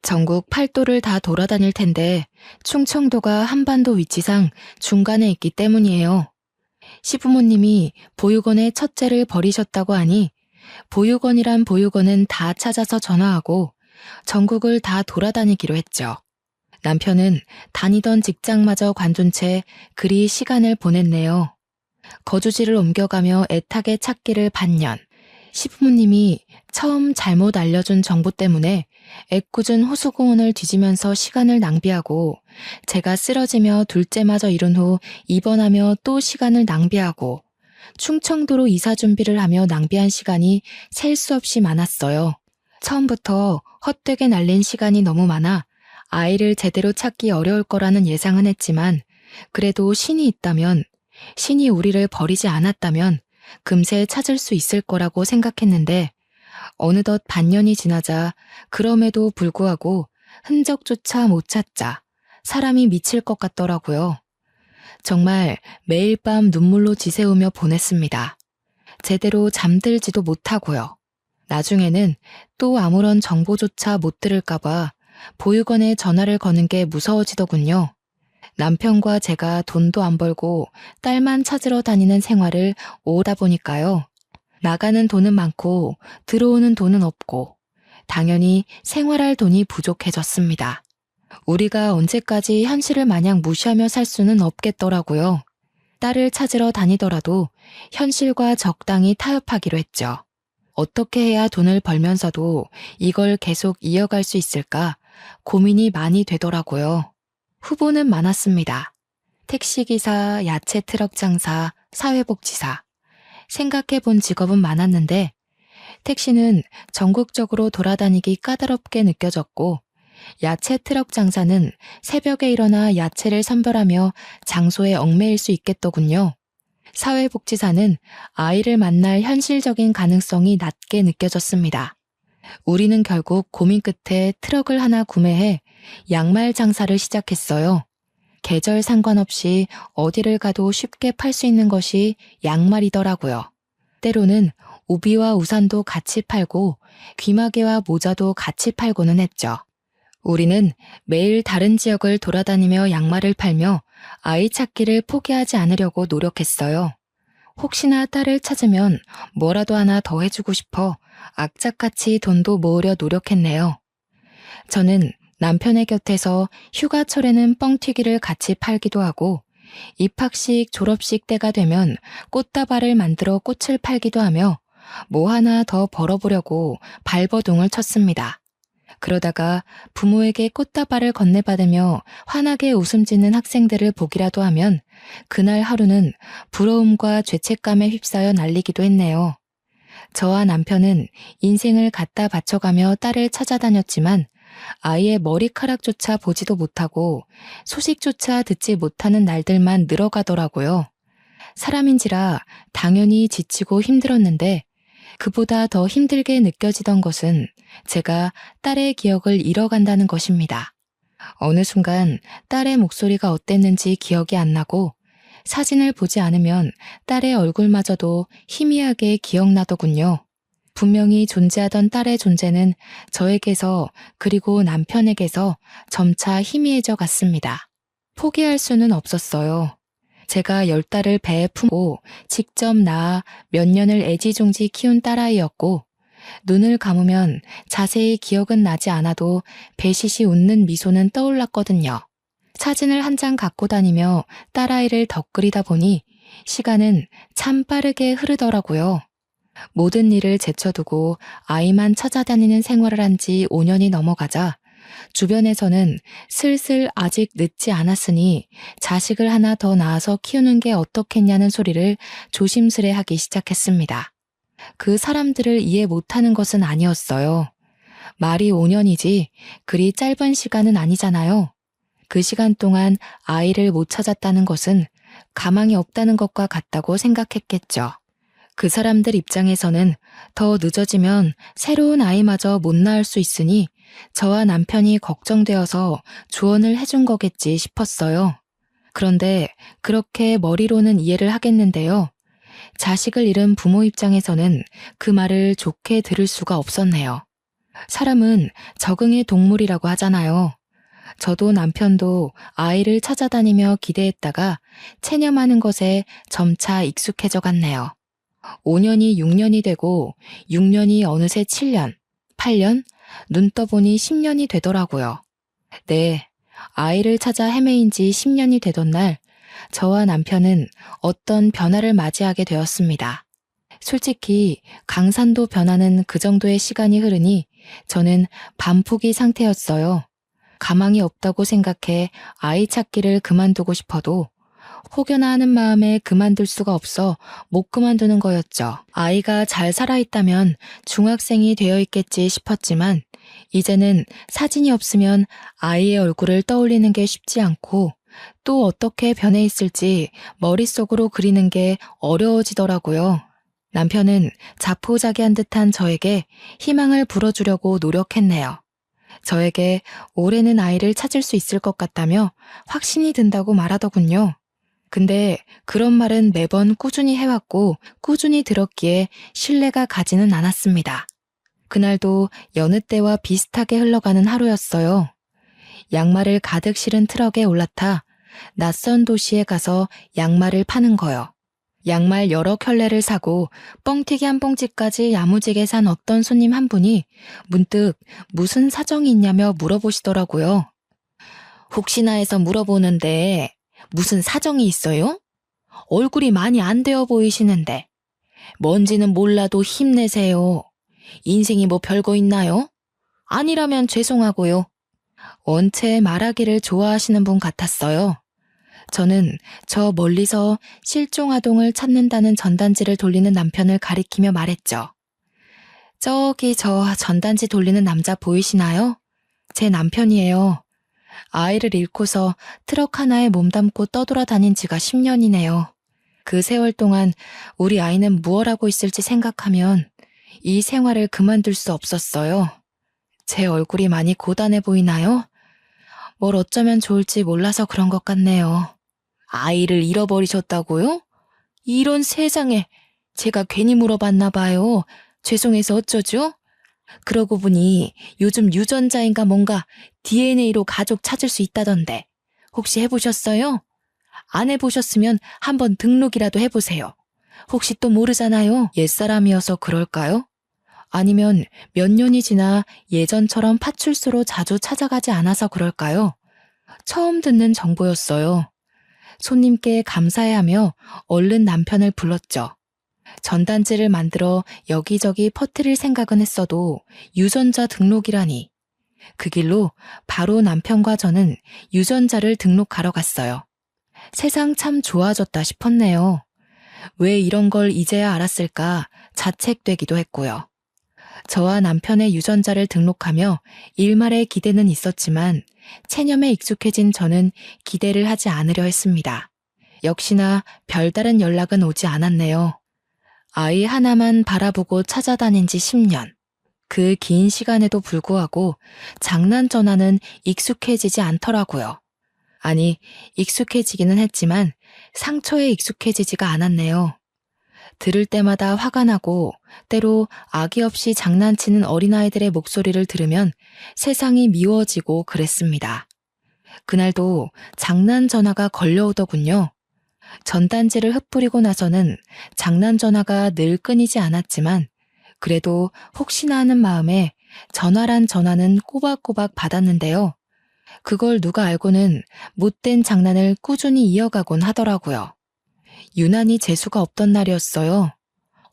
전국 8도를 다 돌아다닐 텐데 충청도가 한반도 위치상 중간에 있기 때문이에요. 시부모님이 보육원의 첫째를 버리셨다고 하니 보육원이란 보육원은 다 찾아서 전화하고 전국을 다 돌아다니기로 했죠. 남편은 다니던 직장마저 관둔 채 그리 시간을 보냈네요. 거주지를 옮겨가며 애타게 찾기를 반년. 시부모님이 처음 잘못 알려준 정보 때문에 애꿎은 호수공원을 뒤지면서 시간을 낭비하고, 제가 쓰러지며 둘째마저 이룬 후 입원하며 또 시간을 낭비하고, 충청도로 이사 준비를 하며 낭비한 시간이 셀 수 없이 많았어요. 처음부터 헛되게 날린 시간이 너무 많아 아이를 제대로 찾기 어려울 거라는 예상은 했지만, 그래도 신이 있다면, 신이 우리를 버리지 않았다면 금세 찾을 수 있을 거라고 생각했는데, 어느덧 반년이 지나자 그럼에도 불구하고 흔적조차 못 찾자 사람이 미칠 것 같더라고요. 정말 매일 밤 눈물로 지새우며 보냈습니다. 제대로 잠들지도 못하고요. 나중에는 또 아무런 정보조차 못 들을까봐 보육원에 전화를 거는 게 무서워지더군요. 남편과 제가 돈도 안 벌고 딸만 찾으러 다니는 생활을 오다 보니까요. 나가는 돈은 많고 들어오는 돈은 없고 당연히 생활할 돈이 부족해졌습니다. 우리가 언제까지 현실을 마냥 무시하며 살 수는 없겠더라고요. 딸을 찾으러 다니더라도 현실과 적당히 타협하기로 했죠. 어떻게 해야 돈을 벌면서도 이걸 계속 이어갈 수 있을까 고민이 많이 되더라고요. 후보는 많았습니다. 택시기사, 야채 트럭 장사, 사회복지사. 생각해 본 직업은 많았는데 택시는 전국적으로 돌아다니기 까다롭게 느껴졌고, 야채 트럭 장사는 새벽에 일어나 야채를 선별하며 장소에 얽매일 수 있겠더군요. 사회복지사는 아이를 만날 현실적인 가능성이 낮게 느껴졌습니다. 우리는 결국 고민 끝에 트럭을 하나 구매해 양말 장사를 시작했어요. 계절 상관없이 어디를 가도 쉽게 팔 수 있는 것이 양말이더라고요. 때로는 우비와 우산도 같이 팔고 귀마개와 모자도 같이 팔고는 했죠. 우리는 매일 다른 지역을 돌아다니며 양말을 팔며 아이 찾기를 포기하지 않으려고 노력했어요. 혹시나 딸을 찾으면 뭐라도 하나 더 해주고 싶어 악착같이 돈도 모으려 노력했네요. 저는 남편의 곁에서 휴가철에는 뻥튀기를 같이 팔기도 하고, 입학식, 졸업식 때가 되면 꽃다발을 만들어 꽃을 팔기도 하며 뭐 하나 더 벌어보려고 발버둥을 쳤습니다. 그러다가 부모에게 꽃다발을 건네받으며 환하게 웃음 짓는 학생들을 보기라도 하면 그날 하루는 부러움과 죄책감에 휩싸여 날리기도 했네요. 저와 남편은 인생을 갖다 바쳐가며 딸을 찾아다녔지만 아이의 머리카락조차 보지도 못하고 소식조차 듣지 못하는 날들만 늘어가더라고요. 사람인지라 당연히 지치고 힘들었는데, 그보다 더 힘들게 느껴지던 것은 제가 딸의 기억을 잃어간다는 것입니다. 어느 순간 딸의 목소리가 어땠는지 기억이 안 나고 사진을 보지 않으면 딸의 얼굴마저도 희미하게 기억나더군요. 분명히 존재하던 딸의 존재는 저에게서 그리고 남편에게서 점차 희미해져 갔습니다. 포기할 수는 없었어요. 제가 10달을 배에 품고 직접 낳아 몇 년을 애지중지 키운 딸아이였고, 눈을 감으면 자세히 기억은 나지 않아도 배시시 웃는 미소는 떠올랐거든요. 사진을 한 장 갖고 다니며 딸아이를 덧그리다 보니 시간은 참 빠르게 흐르더라고요. 모든 일을 제쳐두고 아이만 찾아다니는 생활을 한 지 5년이 넘어가자 주변에서는 슬슬 아직 늦지 않았으니 자식을 하나 더 낳아서 키우는 게 어떻겠냐는 소리를 조심스레 하기 시작했습니다. 그 사람들을 이해 못하는 것은 아니었어요. 말이 5년이지 그리 짧은 시간은 아니잖아요. 그 시간 동안 아이를 못 찾았다는 것은 가망이 없다는 것과 같다고 생각했겠죠. 그 사람들 입장에서는 더 늦어지면 새로운 아이마저 못 낳을 수 있으니 저와 남편이 걱정되어서 조언을 해준 거겠지 싶었어요. 그런데 그렇게 머리로는 이해를 하겠는데요. 자식을 잃은 부모 입장에서는 그 말을 좋게 들을 수가 없었네요. 사람은 적응의 동물이라고 하잖아요. 저도 남편도 아이를 찾아다니며 기대했다가 체념하는 것에 점차 익숙해져 갔네요. 5년이 6년이 되고 6년이 어느새 7년, 8년, 눈 떠보니 10년이 되더라고요. 네, 아이를 찾아 헤매인 지 10년이 되던 날, 저와 남편은 어떤 변화를 맞이하게 되었습니다. 솔직히 강산도 변화는 그 정도의 시간이 흐르니 저는 반포기 상태였어요. 가망이 없다고 생각해 아이 찾기를 그만두고 싶어도 혹여나 하는 마음에 그만둘 수가 없어 못 그만두는 거였죠. 아이가 잘 살아있다면 중학생이 되어 있겠지 싶었지만 이제는 사진이 없으면 아이의 얼굴을 떠올리는 게 쉽지 않고 또 어떻게 변해 있을지 머릿속으로 그리는 게 어려워지더라고요. 남편은 자포자기한 듯한 저에게 희망을 불어주려고 노력했네요. 저에게 올해는 아이를 찾을 수 있을 것 같다며 확신이 든다고 말하더군요. 근데 그런 말은 매번 꾸준히 해왔고 꾸준히 들었기에 신뢰가 가지는 않았습니다. 그날도 여느 때와 비슷하게 흘러가는 하루였어요. 양말을 가득 실은 트럭에 올라타 낯선 도시에 가서 양말을 파는 거요. 양말 여러 켤레를 사고 뻥튀기 한 봉지까지 야무지게 산 어떤 손님 한 분이 문득 무슨 사정이 있냐며 물어보시더라고요. 혹시나 해서 물어보는데 무슨 사정이 있어요? 얼굴이 많이 안 되어 보이시는데. 뭔지는 몰라도 힘내세요. 인생이 뭐 별거 있나요? 아니라면 죄송하고요. 원체 말하기를 좋아하시는 분 같았어요. 저는 저 멀리서 실종아동을 찾는다는 전단지를 돌리는 남편을 가리키며 말했죠. 저기 저 전단지 돌리는 남자 보이시나요? 제 남편이에요. 아이를 잃고서 트럭 하나에 몸담고 떠돌아다닌 지가 10년이네요. 그 세월 동안 우리 아이는 무얼 하고 있을지 생각하면 이 생활을 그만둘 수 없었어요. 제 얼굴이 많이 고단해 보이나요? 뭘 어쩌면 좋을지 몰라서 그런 것 같네요. 아이를 잃어버리셨다고요? 이런 세상에 제가 괜히 물어봤나 봐요. 죄송해서 어쩌죠? 그러고 보니 요즘 유전자인가 뭔가 DNA로 가족 찾을 수 있다던데 혹시 해보셨어요? 안 해보셨으면 한번 등록이라도 해보세요. 혹시 또 모르잖아요. 옛사람이어서 그럴까요? 아니면 몇 년이 지나 예전처럼 파출소로 자주 찾아가지 않아서 그럴까요? 처음 듣는 정보였어요. 손님께 감사해하며 얼른 남편을 불렀죠. 전단지를 만들어 여기저기 퍼뜨릴 생각은 했어도 유전자 등록이라니. 그 길로 바로 남편과 저는 유전자를 등록하러 갔어요. 세상 참 좋아졌다 싶었네요. 왜 이런 걸 이제야 알았을까 자책되기도 했고요. 저와 남편의 유전자를 등록하며 일말의 기대는 있었지만 체념에 익숙해진 저는 기대를 하지 않으려 했습니다. 역시나 별다른 연락은 오지 않았네요. 아이 하나만 바라보고 찾아다닌 지 10년. 그 긴 시간에도 불구하고 장난 전화는 익숙해지지 않더라고요. 아니, 익숙해지기는 했지만 상처에 익숙해지지가 않았네요. 들을 때마다 화가 나고 때로 악의 없이 장난치는 어린아이들의 목소리를 들으면 세상이 미워지고 그랬습니다. 그날도 장난 전화가 걸려오더군요. 전단지를 흩뿌리고 나서는 장난 전화가 늘 끊이지 않았지만 그래도 혹시나 하는 마음에 전화란 전화는 꼬박꼬박 받았는데요. 그걸 누가 알고는 못된 장난을 꾸준히 이어가곤 하더라고요. 유난히 재수가 없던 날이었어요.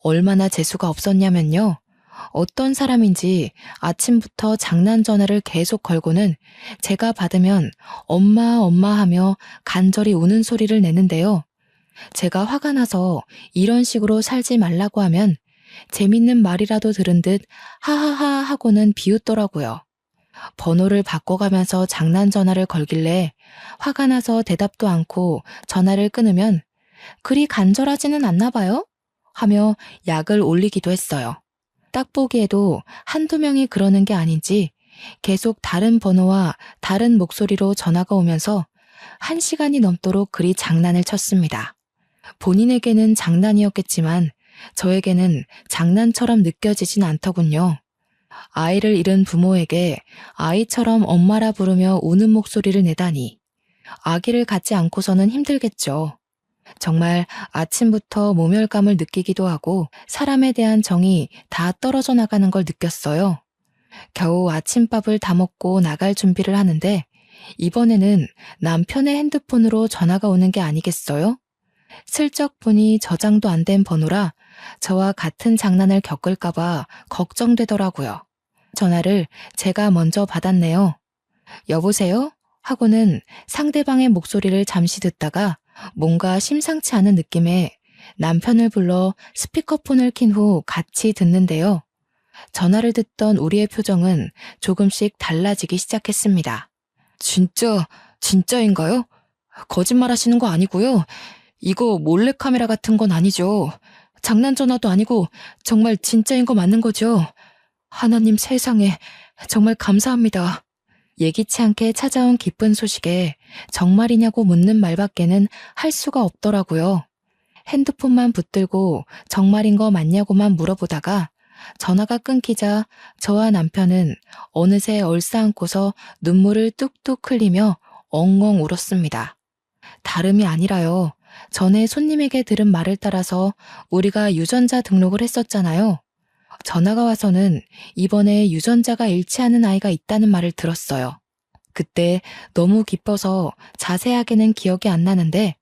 얼마나 재수가 없었냐면요. 어떤 사람인지 아침부터 장난 전화를 계속 걸고는 제가 받으면 엄마 엄마 하며 간절히 우는 소리를 내는데요. 제가 화가 나서 이런 식으로 살지 말라고 하면 재밌는 말이라도 들은 듯 하하하 하고는 비웃더라고요. 번호를 바꿔가면서 장난 전화를 걸길래 화가 나서 대답도 않고 전화를 끊으면 그리 간절하지는 않나 봐요? 하며 약을 올리기도 했어요. 딱 보기에도 한두 명이 그러는 게 아닌지 계속 다른 번호와 다른 목소리로 전화가 오면서 1시간이 넘도록 그리 장난을 쳤습니다. 본인에게는 장난이었겠지만 저에게는 장난처럼 느껴지진 않더군요. 아이를 잃은 부모에게 아이처럼 엄마라 부르며 우는 목소리를 내다니 아기를 갖지 않고서는 힘들겠죠. 정말 아침부터 모멸감을 느끼기도 하고 사람에 대한 정이 다 떨어져 나가는 걸 느꼈어요. 겨우 아침밥을 다 먹고 나갈 준비를 하는데 이번에는 남편의 핸드폰으로 전화가 오는 게 아니겠어요? 슬쩍 보니 저장도 안 된 번호라 저와 같은 장난을 겪을까봐 걱정되더라고요. 전화를 제가 먼저 받았네요. 여보세요? 하고는 상대방의 목소리를 잠시 듣다가 뭔가 심상치 않은 느낌에 남편을 불러 스피커폰을 킨 후 같이 듣는데요. 전화를 듣던 우리의 표정은 조금씩 달라지기 시작했습니다. 진짜인가요? 거짓말 하시는 거 아니고요. 이거 몰래카메라 같은 건 아니죠. 장난 전화도 아니고 정말 진짜인 거 맞는 거죠. 하나님 세상에 정말 감사합니다. 예기치 않게 찾아온 기쁜 소식에 정말이냐고 묻는 말밖에는 할 수가 없더라고요. 핸드폰만 붙들고 정말인 거 맞냐고만 물어보다가 전화가 끊기자 저와 남편은 어느새 얼싸안고서 눈물을 뚝뚝 흘리며 엉엉 울었습니다. 다름이 아니라요. 전에 손님에게 들은 말을 따라서 우리가 유전자 등록을 했었잖아요. 전화가 와서는 이번에 유전자가 일치하는 아이가 있다는 말을 들었어요. 그때 너무 기뻐서 자세하게는 기억이 안 나는데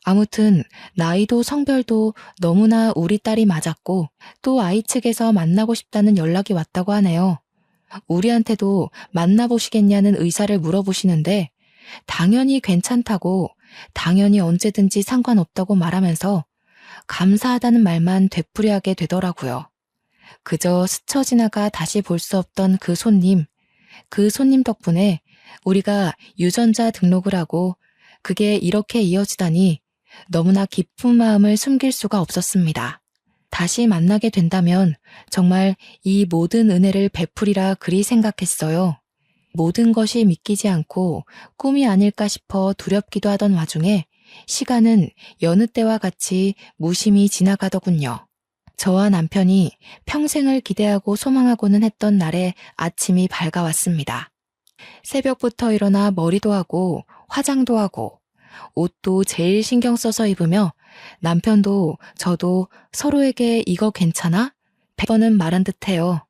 아무튼 나이도 성별도 너무나 우리 딸이 맞았고 또 아이 측에서 만나고 싶다는 연락이 왔다고 하네요. 우리한테도 만나보시겠냐는 의사를 물어보시는데 당연히 괜찮다고 당연히 언제든지 상관없다고 말하면서 감사하다는 말만 되풀이하게 되더라고요. 그저 스쳐 지나가 다시 볼 수 없던 그 손님 덕분에 우리가 유전자 등록을 하고 그게 이렇게 이어지다니 너무나 기쁜 마음을 숨길 수가 없었습니다. 다시 만나게 된다면 정말 이 모든 은혜를 베풀이라 그리 생각했어요. 모든 것이 믿기지 않고 꿈이 아닐까 싶어 두렵기도 하던 와중에 시간은 여느 때와 같이 무심히 지나가더군요. 저와 남편이 평생을 기대하고 소망하고는 했던 날에 아침이 밝아왔습니다. 새벽부터 일어나 머리도 하고 화장도 하고 옷도 제일 신경 써서 입으며 남편도 저도 서로에게 이거 괜찮아? 100번은 말한 듯해요.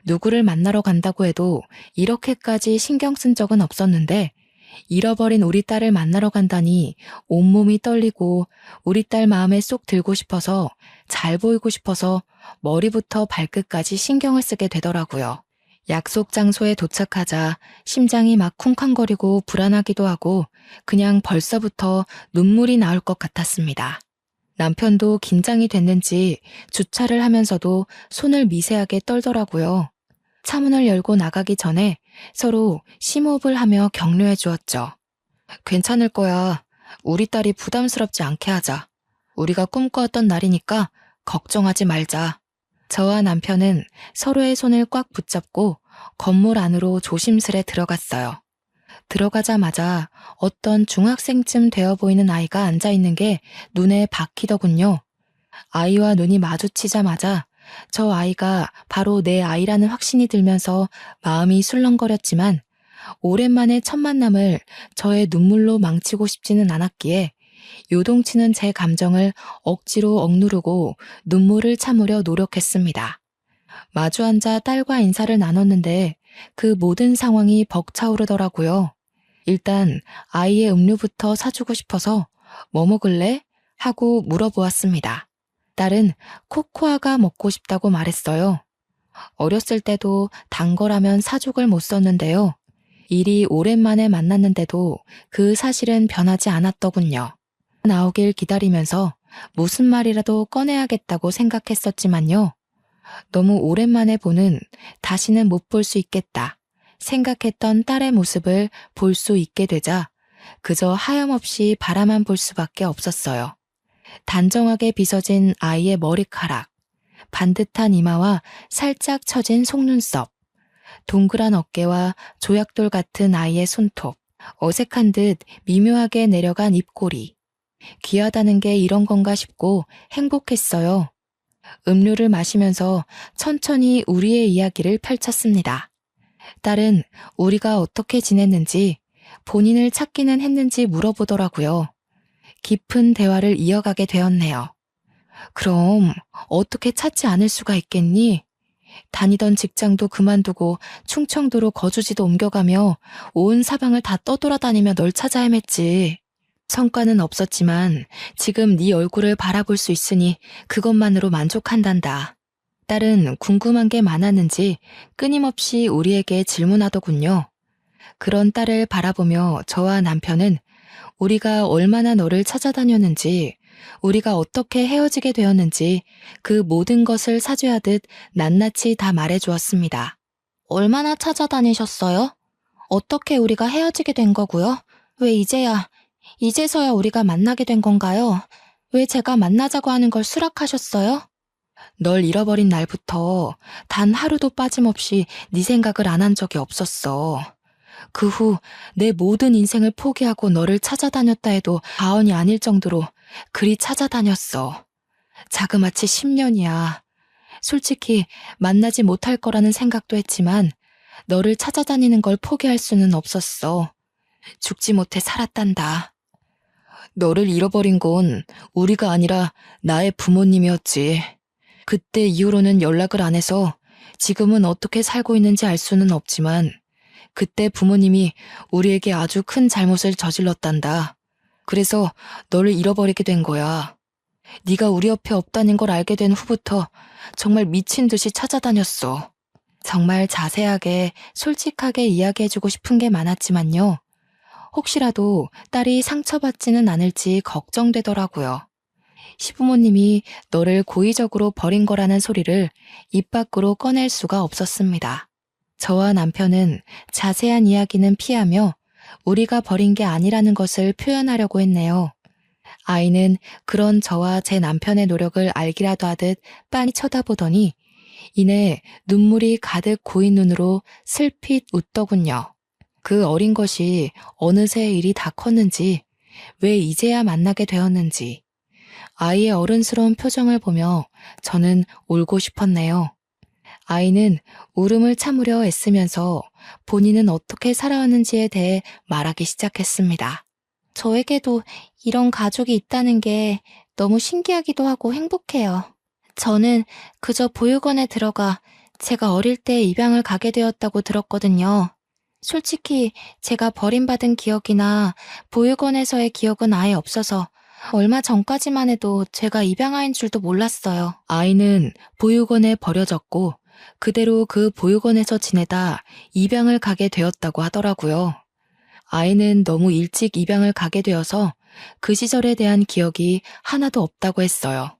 누구를 만나러 간다고 해도 이렇게까지 신경 쓴 적은 없었는데 잃어버린 우리 딸을 만나러 간다니 온몸이 떨리고 우리 딸 마음에 쏙 들고 싶어서 잘 보이고 싶어서 머리부터 발끝까지 신경을 쓰게 되더라고요. 약속 장소에 도착하자 심장이 막 쿵쾅거리고 불안하기도 하고 그냥 벌써부터 눈물이 나올 것 같았습니다. 남편도 긴장이 됐는지 주차를 하면서도 손을 미세하게 떨더라고요. 차문을 열고 나가기 전에 서로 심호흡을 하며 격려해 주었죠. 괜찮을 거야. 우리 딸이 부담스럽지 않게 하자. 우리가 꿈꿔왔던 날이니까 걱정하지 말자. 저와 남편은 서로의 손을 꽉 붙잡고 건물 안으로 조심스레 들어갔어요. 들어가자마자 어떤 중학생쯤 되어 보이는 아이가 앉아있는 게 눈에 박히더군요. 아이와 눈이 마주치자마자 저 아이가 바로 내 아이라는 확신이 들면서 마음이 술렁거렸지만 오랜만에 첫 만남을 저의 눈물로 망치고 싶지는 않았기에 요동치는 제 감정을 억지로 억누르고 눈물을 참으려 노력했습니다. 마주 앉아 딸과 인사를 나눴는데 그 모든 상황이 벅차오르더라고요. 일단 아이의 음료부터 사주고 싶어서 뭐 먹을래? 하고 물어보았습니다. 딸은 코코아가 먹고 싶다고 말했어요. 어렸을 때도 단 거라면 사족을 못 썼는데요. 일이 오랜만에 만났는데도 그 사실은 변하지 않았더군요. 나오길 기다리면서 무슨 말이라도 꺼내야겠다고 생각했었지만요. 너무 오랜만에 보는 다시는 못 볼 수 있겠다 생각했던 딸의 모습을 볼 수 있게 되자 그저 하염없이 바라만 볼 수밖에 없었어요. 단정하게 빗어진 아이의 머리카락, 반듯한 이마와 살짝 처진 속눈썹, 동그란 어깨와 조약돌 같은 아이의 손톱, 어색한 듯 미묘하게 내려간 입꼬리. 귀하다는 게 이런 건가 싶고 행복했어요. 음료를 마시면서 천천히 우리의 이야기를 펼쳤습니다. 딸은 우리가 어떻게 지냈는지, 본인을 찾기는 했는지 물어보더라고요. 깊은 대화를 이어가게 되었네요. 그럼 어떻게 찾지 않을 수가 있겠니? 다니던 직장도 그만두고 충청도로 거주지도 옮겨가며 온 사방을 다 떠돌아다니며 널 찾아 헤맸지. 성과는 없었지만 지금 네 얼굴을 바라볼 수 있으니 그것만으로 만족한단다. 딸은 궁금한 게 많았는지 끊임없이 우리에게 질문하더군요. 그런 딸을 바라보며 저와 남편은 우리가 얼마나 너를 찾아다녔는지, 우리가 어떻게 헤어지게 되었는지 그 모든 것을 사죄하듯 낱낱이 다 말해주었습니다. 얼마나 찾아다니셨어요? 어떻게 우리가 헤어지게 된 거고요? 왜 이제서야 우리가 만나게 된 건가요? 왜 제가 만나자고 하는 걸 수락하셨어요? 널 잃어버린 날부터 단 하루도 빠짐없이 네 생각을 안 한 적이 없었어. 그 후 내 모든 인생을 포기하고 너를 찾아다녔다 해도 과언이 아닐 정도로 그리 찾아다녔어. 자그마치 10년이야. 솔직히 만나지 못할 거라는 생각도 했지만 너를 찾아다니는 걸 포기할 수는 없었어. 죽지 못해 살았단다. 너를 잃어버린 건 우리가 아니라 나의 부모님이었지. 그때 이후로는 연락을 안 해서 지금은 어떻게 살고 있는지 알 수는 없지만 그때 부모님이 우리에게 아주 큰 잘못을 저질렀단다. 그래서 너를 잃어버리게 된 거야. 네가 우리 옆에 없다는 걸 알게 된 후부터 정말 미친 듯이 찾아다녔어. 정말 자세하게 솔직하게 이야기해주고 싶은 게 많았지만요. 혹시라도 딸이 상처받지는 않을지 걱정되더라고요. 시부모님이 너를 고의적으로 버린 거라는 소리를 입 밖으로 꺼낼 수가 없었습니다. 저와 남편은 자세한 이야기는 피하며 우리가 버린 게 아니라는 것을 표현하려고 했네요. 아이는 그런 저와 제 남편의 노력을 알기라도 하듯 빤히 쳐다보더니 이내 눈물이 가득 고인 눈으로 슬핏 웃더군요. 그 어린 것이 어느새 일이 다 컸는지 왜 이제야 만나게 되었는지 아이의 어른스러운 표정을 보며 저는 울고 싶었네요. 아이는 울음을 참으려 애쓰면서 본인은 어떻게 살아왔는지에 대해 말하기 시작했습니다. 저에게도 이런 가족이 있다는 게 너무 신기하기도 하고 행복해요. 저는 그저 보육원에 들어가 제가 어릴 때 입양을 가게 되었다고 들었거든요. 솔직히 제가 버림받은 기억이나 보육원에서의 기억은 아예 없어서 얼마 전까지만 해도 제가 입양아인 줄도 몰랐어요. 아이는 보육원에 버려졌고 그대로 그 보육원에서 지내다 입양을 가게 되었다고 하더라고요. 아이는 너무 일찍 입양을 가게 되어서 그 시절에 대한 기억이 하나도 없다고 했어요.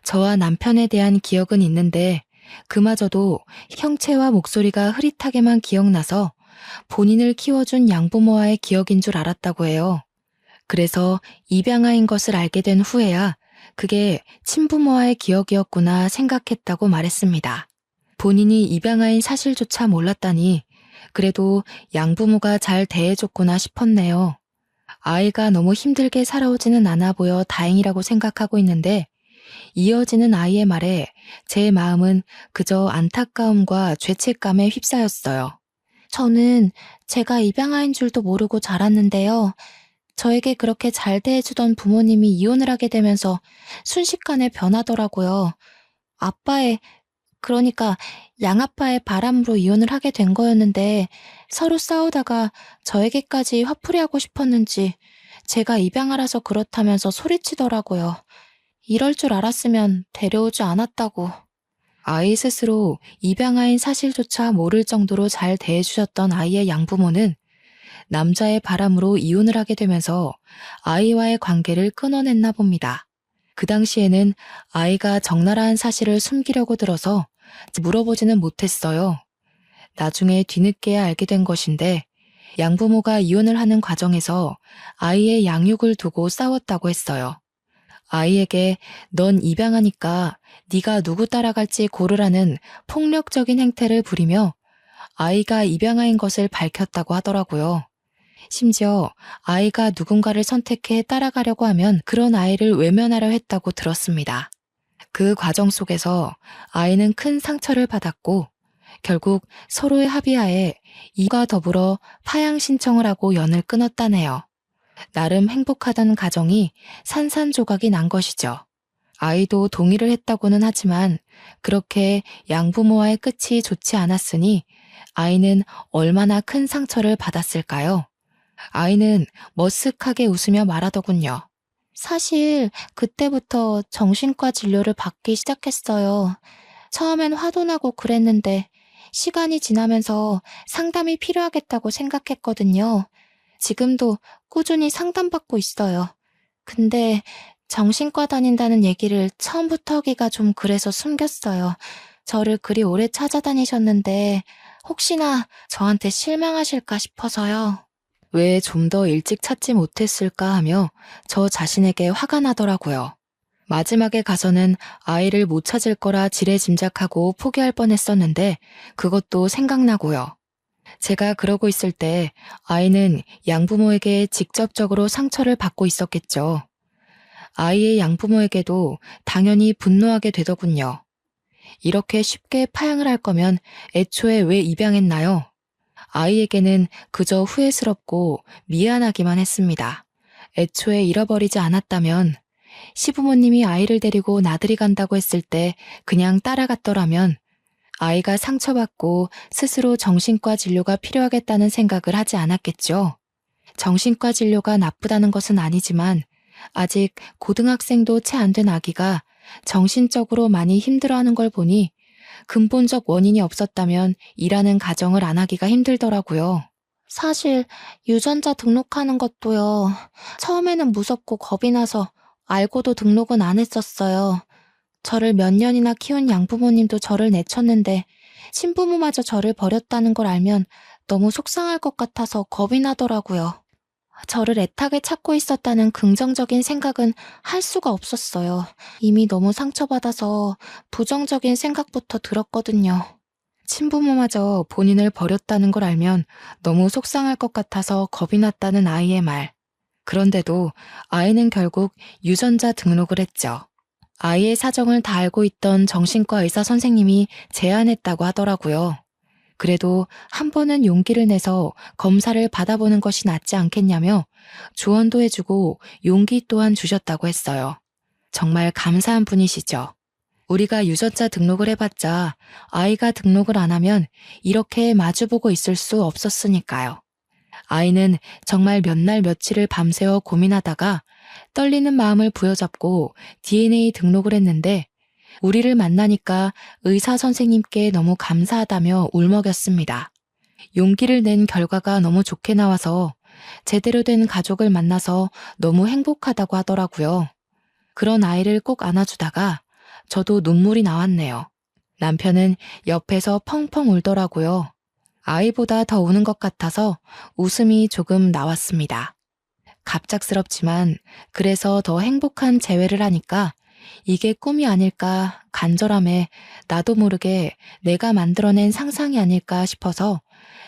저와 남편에 대한 기억은 있는데 그마저도 형체와 목소리가 흐릿하게만 기억나서 본인을 키워준 양부모와의 기억인 줄 알았다고 해요. 그래서 입양아인 것을 알게 된 후에야 그게 친부모와의 기억이었구나 생각했다고 말했습니다. 본인이 입양아인 사실조차 몰랐다니 그래도 양부모가 잘 대해줬구나 싶었네요. 아이가 너무 힘들게 살아오지는 않아 보여 다행이라고 생각하고 있는데 이어지는 아이의 말에 제 마음은 그저 안타까움과 죄책감에 휩싸였어요. 저는 제가 입양아인 줄도 모르고 자랐는데요. 저에게 그렇게 잘 대해주던 부모님이 이혼을 하게 되면서 순식간에 변하더라고요. 그러니까 양아빠의 바람으로 이혼을 하게 된 거였는데 서로 싸우다가 저에게까지 화풀이하고 싶었는지 제가 입양아라서 그렇다면서 소리치더라고요. 이럴 줄 알았으면 데려오지 않았다고. 아이 스스로 입양아인 사실조차 모를 정도로 잘 대해주셨던 아이의 양부모는 남자의 바람으로 이혼을 하게 되면서 아이와의 관계를 끊어냈나 봅니다. 그 당시에는 아이가 적나라한 사실을 숨기려고 들어서 물어보지는 못했어요. 나중에 뒤늦게야 알게 된 것인데 양부모가 이혼을 하는 과정에서 아이의 양육을 두고 싸웠다고 했어요. 아이에게 넌 입양하니까 네가 누구 따라갈지 고르라는 폭력적인 행태를 부리며 아이가 입양아인 것을 밝혔다고 하더라고요. 심지어 아이가 누군가를 선택해 따라가려고 하면 그런 아이를 외면하려 했다고 들었습니다. 그 과정 속에서 아이는 큰 상처를 받았고 결국 서로의 합의하에 이와 더불어 파양 신청을 하고 연을 끊었다네요. 나름 행복하던 가정이 산산조각이 난 것이죠. 아이도 동의를 했다고는 하지만 그렇게 양부모와의 끝이 좋지 않았으니 아이는 얼마나 큰 상처를 받았을까요? 아이는 머쓱하게 웃으며 말하더군요. 사실 그때부터 정신과 진료를 받기 시작했어요. 처음엔 화도 나고 그랬는데 시간이 지나면서 상담이 필요하겠다고 생각했거든요. 지금도 꾸준히 상담받고 있어요. 근데 정신과 다닌다는 얘기를 처음부터 하기가 좀 그래서 숨겼어요. 저를 그리 오래 찾아다니셨는데 혹시나 저한테 실망하실까 싶어서요. 왜 좀 더 일찍 찾지 못했을까 하며 저 자신에게 화가 나더라고요. 마지막에 가서는 아이를 못 찾을 거라 지레짐작하고 포기할 뻔했었는데 그것도 생각나고요. 제가 그러고 있을 때 아이는 양부모에게 직접적으로 상처를 받고 있었겠죠. 아이의 양부모에게도 당연히 분노하게 되더군요. 이렇게 쉽게 파양을 할 거면 애초에 왜 입양했나요? 아이에게는 그저 후회스럽고 미안하기만 했습니다. 애초에 잃어버리지 않았다면, 시부모님이 아이를 데리고 나들이 간다고 했을 때 그냥 따라갔더라면 아이가 상처받고 스스로 정신과 진료가 필요하겠다는 생각을 하지 않았겠죠. 정신과 진료가 나쁘다는 것은 아니지만 아직 고등학생도 채 안 된 아기가 정신적으로 많이 힘들어하는 걸 보니 근본적 원인이 없었다면 일하는 가정을 안 하기가 힘들더라고요. 사실 유전자 등록하는 것도요. 처음에는 무섭고 겁이 나서 알고도 등록은 안 했었어요. 저를 몇 년이나 키운 양부모님도 저를 내쳤는데 신부모마저 저를 버렸다는 걸 알면 너무 속상할 것 같아서 겁이 나더라고요. 저를 애타게 찾고 있었다는 긍정적인 생각은 할 수가 없었어요. 이미 너무 상처받아서 부정적인 생각부터 들었거든요. 친부모마저 본인을 버렸다는 걸 알면 너무 속상할 것 같아서 겁이 났다는 아이의 말. 그런데도 아이는 결국 유전자 등록을 했죠. 아이의 사정을 다 알고 있던 정신과 의사 선생님이 제안했다고 하더라고요. 그래도 한 번은 용기를 내서 검사를 받아보는 것이 낫지 않겠냐며 조언도 해주고 용기 또한 주셨다고 했어요. 정말 감사한 분이시죠. 우리가 유전자 등록을 해봤자 아이가 등록을 안 하면 이렇게 마주보고 있을 수 없었으니까요. 아이는 정말 몇 날 며칠을 밤새워 고민하다가 떨리는 마음을 부여잡고 DNA 등록을 했는데 우리를 만나니까 의사 선생님께 너무 감사하다며 울먹였습니다. 용기를 낸 결과가 너무 좋게 나와서 제대로 된 가족을 만나서 너무 행복하다고 하더라고요. 그런 아이를 꼭 안아주다가 저도 눈물이 나왔네요. 남편은 옆에서 펑펑 울더라고요. 아이보다 더 우는 것 같아서 웃음이 조금 나왔습니다. 갑작스럽지만 그래서 더 행복한 재회를 하니까 이게 꿈이 아닐까 간절함에 나도 모르게 내가 만들어낸 상상이 아닐까 싶어서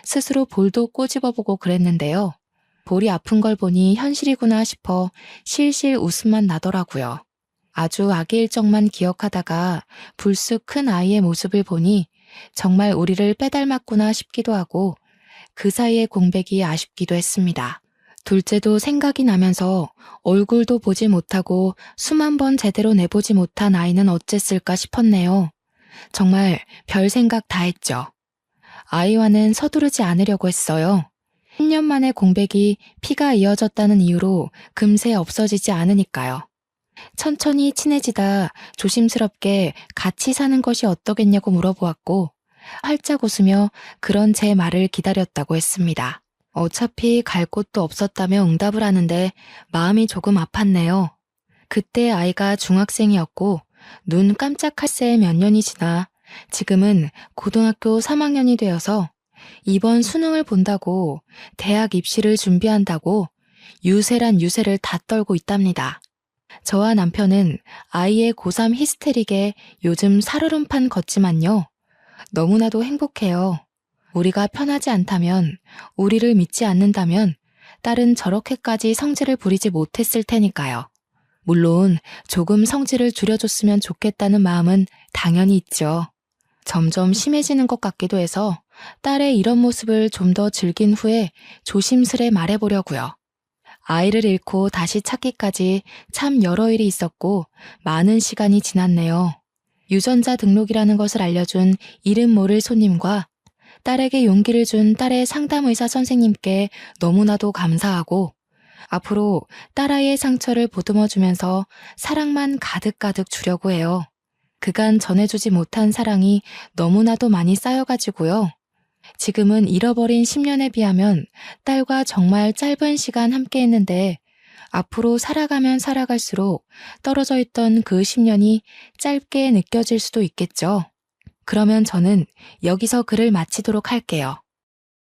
스스로 볼도 꼬집어보고 그랬는데요. 볼이 아픈 걸 보니 현실이구나 싶어 실실 웃음만 나더라고요. 아주 아기 일정만 기억하다가 불쑥 큰 아이의 모습을 보니 정말 우리를 빼닮았구나 싶기도 하고 그 사이의 공백이 아쉽기도 했습니다. 둘째도 생각이 나면서 얼굴도 보지 못하고 숨 한 번 제대로 내보지 못한 아이는 어쨌을까 싶었네요. 정말 별 생각 다 했죠. 아이와는 서두르지 않으려고 했어요. 10년 만에 공백이 피가 이어졌다는 이유로 금세 없어지지 않으니까요. 천천히 친해지다 조심스럽게 같이 사는 것이 어떠겠냐고 물어보았고 활짝 웃으며 그런 제 말을 기다렸다고 했습니다. 어차피 갈 곳도 없었다며 응답을 하는데 마음이 조금 아팠네요. 그때 아이가 중학생이었고 눈 깜짝할 새에 몇 년이 지나 지금은 고등학교 3학년이 되어서 이번 수능을 본다고 대학 입시를 준비한다고 유세란 유세를 다 떨고 있답니다. 저와 남편은 아이의 고3 히스테릭에 요즘 살얼음판 걷지만요. 너무나도 행복해요. 우리가 편하지 않다면, 우리를 믿지 않는다면 딸은 저렇게까지 성질을 부리지 못했을 테니까요. 물론 조금 성질을 줄여줬으면 좋겠다는 마음은 당연히 있죠. 점점 심해지는 것 같기도 해서 딸의 이런 모습을 좀 더 즐긴 후에 조심스레 말해보려고요. 아이를 잃고 다시 찾기까지 참 여러 일이 있었고 많은 시간이 지났네요. 유전자 등록이라는 것을 알려준 이름 모를 손님과 딸에게 용기를 준 딸의 상담의사 선생님께 너무나도 감사하고 앞으로 딸아이의 상처를 보듬어주면서 사랑만 가득가득 주려고 해요. 그간 전해주지 못한 사랑이 너무나도 많이 쌓여가지고요. 지금은 잃어버린 10년에 비하면 딸과 정말 짧은 시간 함께 했는데 앞으로 살아가면 살아갈수록 떨어져 있던 그 10년이 짧게 느껴질 수도 있겠죠. 그러면 저는 여기서 글을 마치도록 할게요.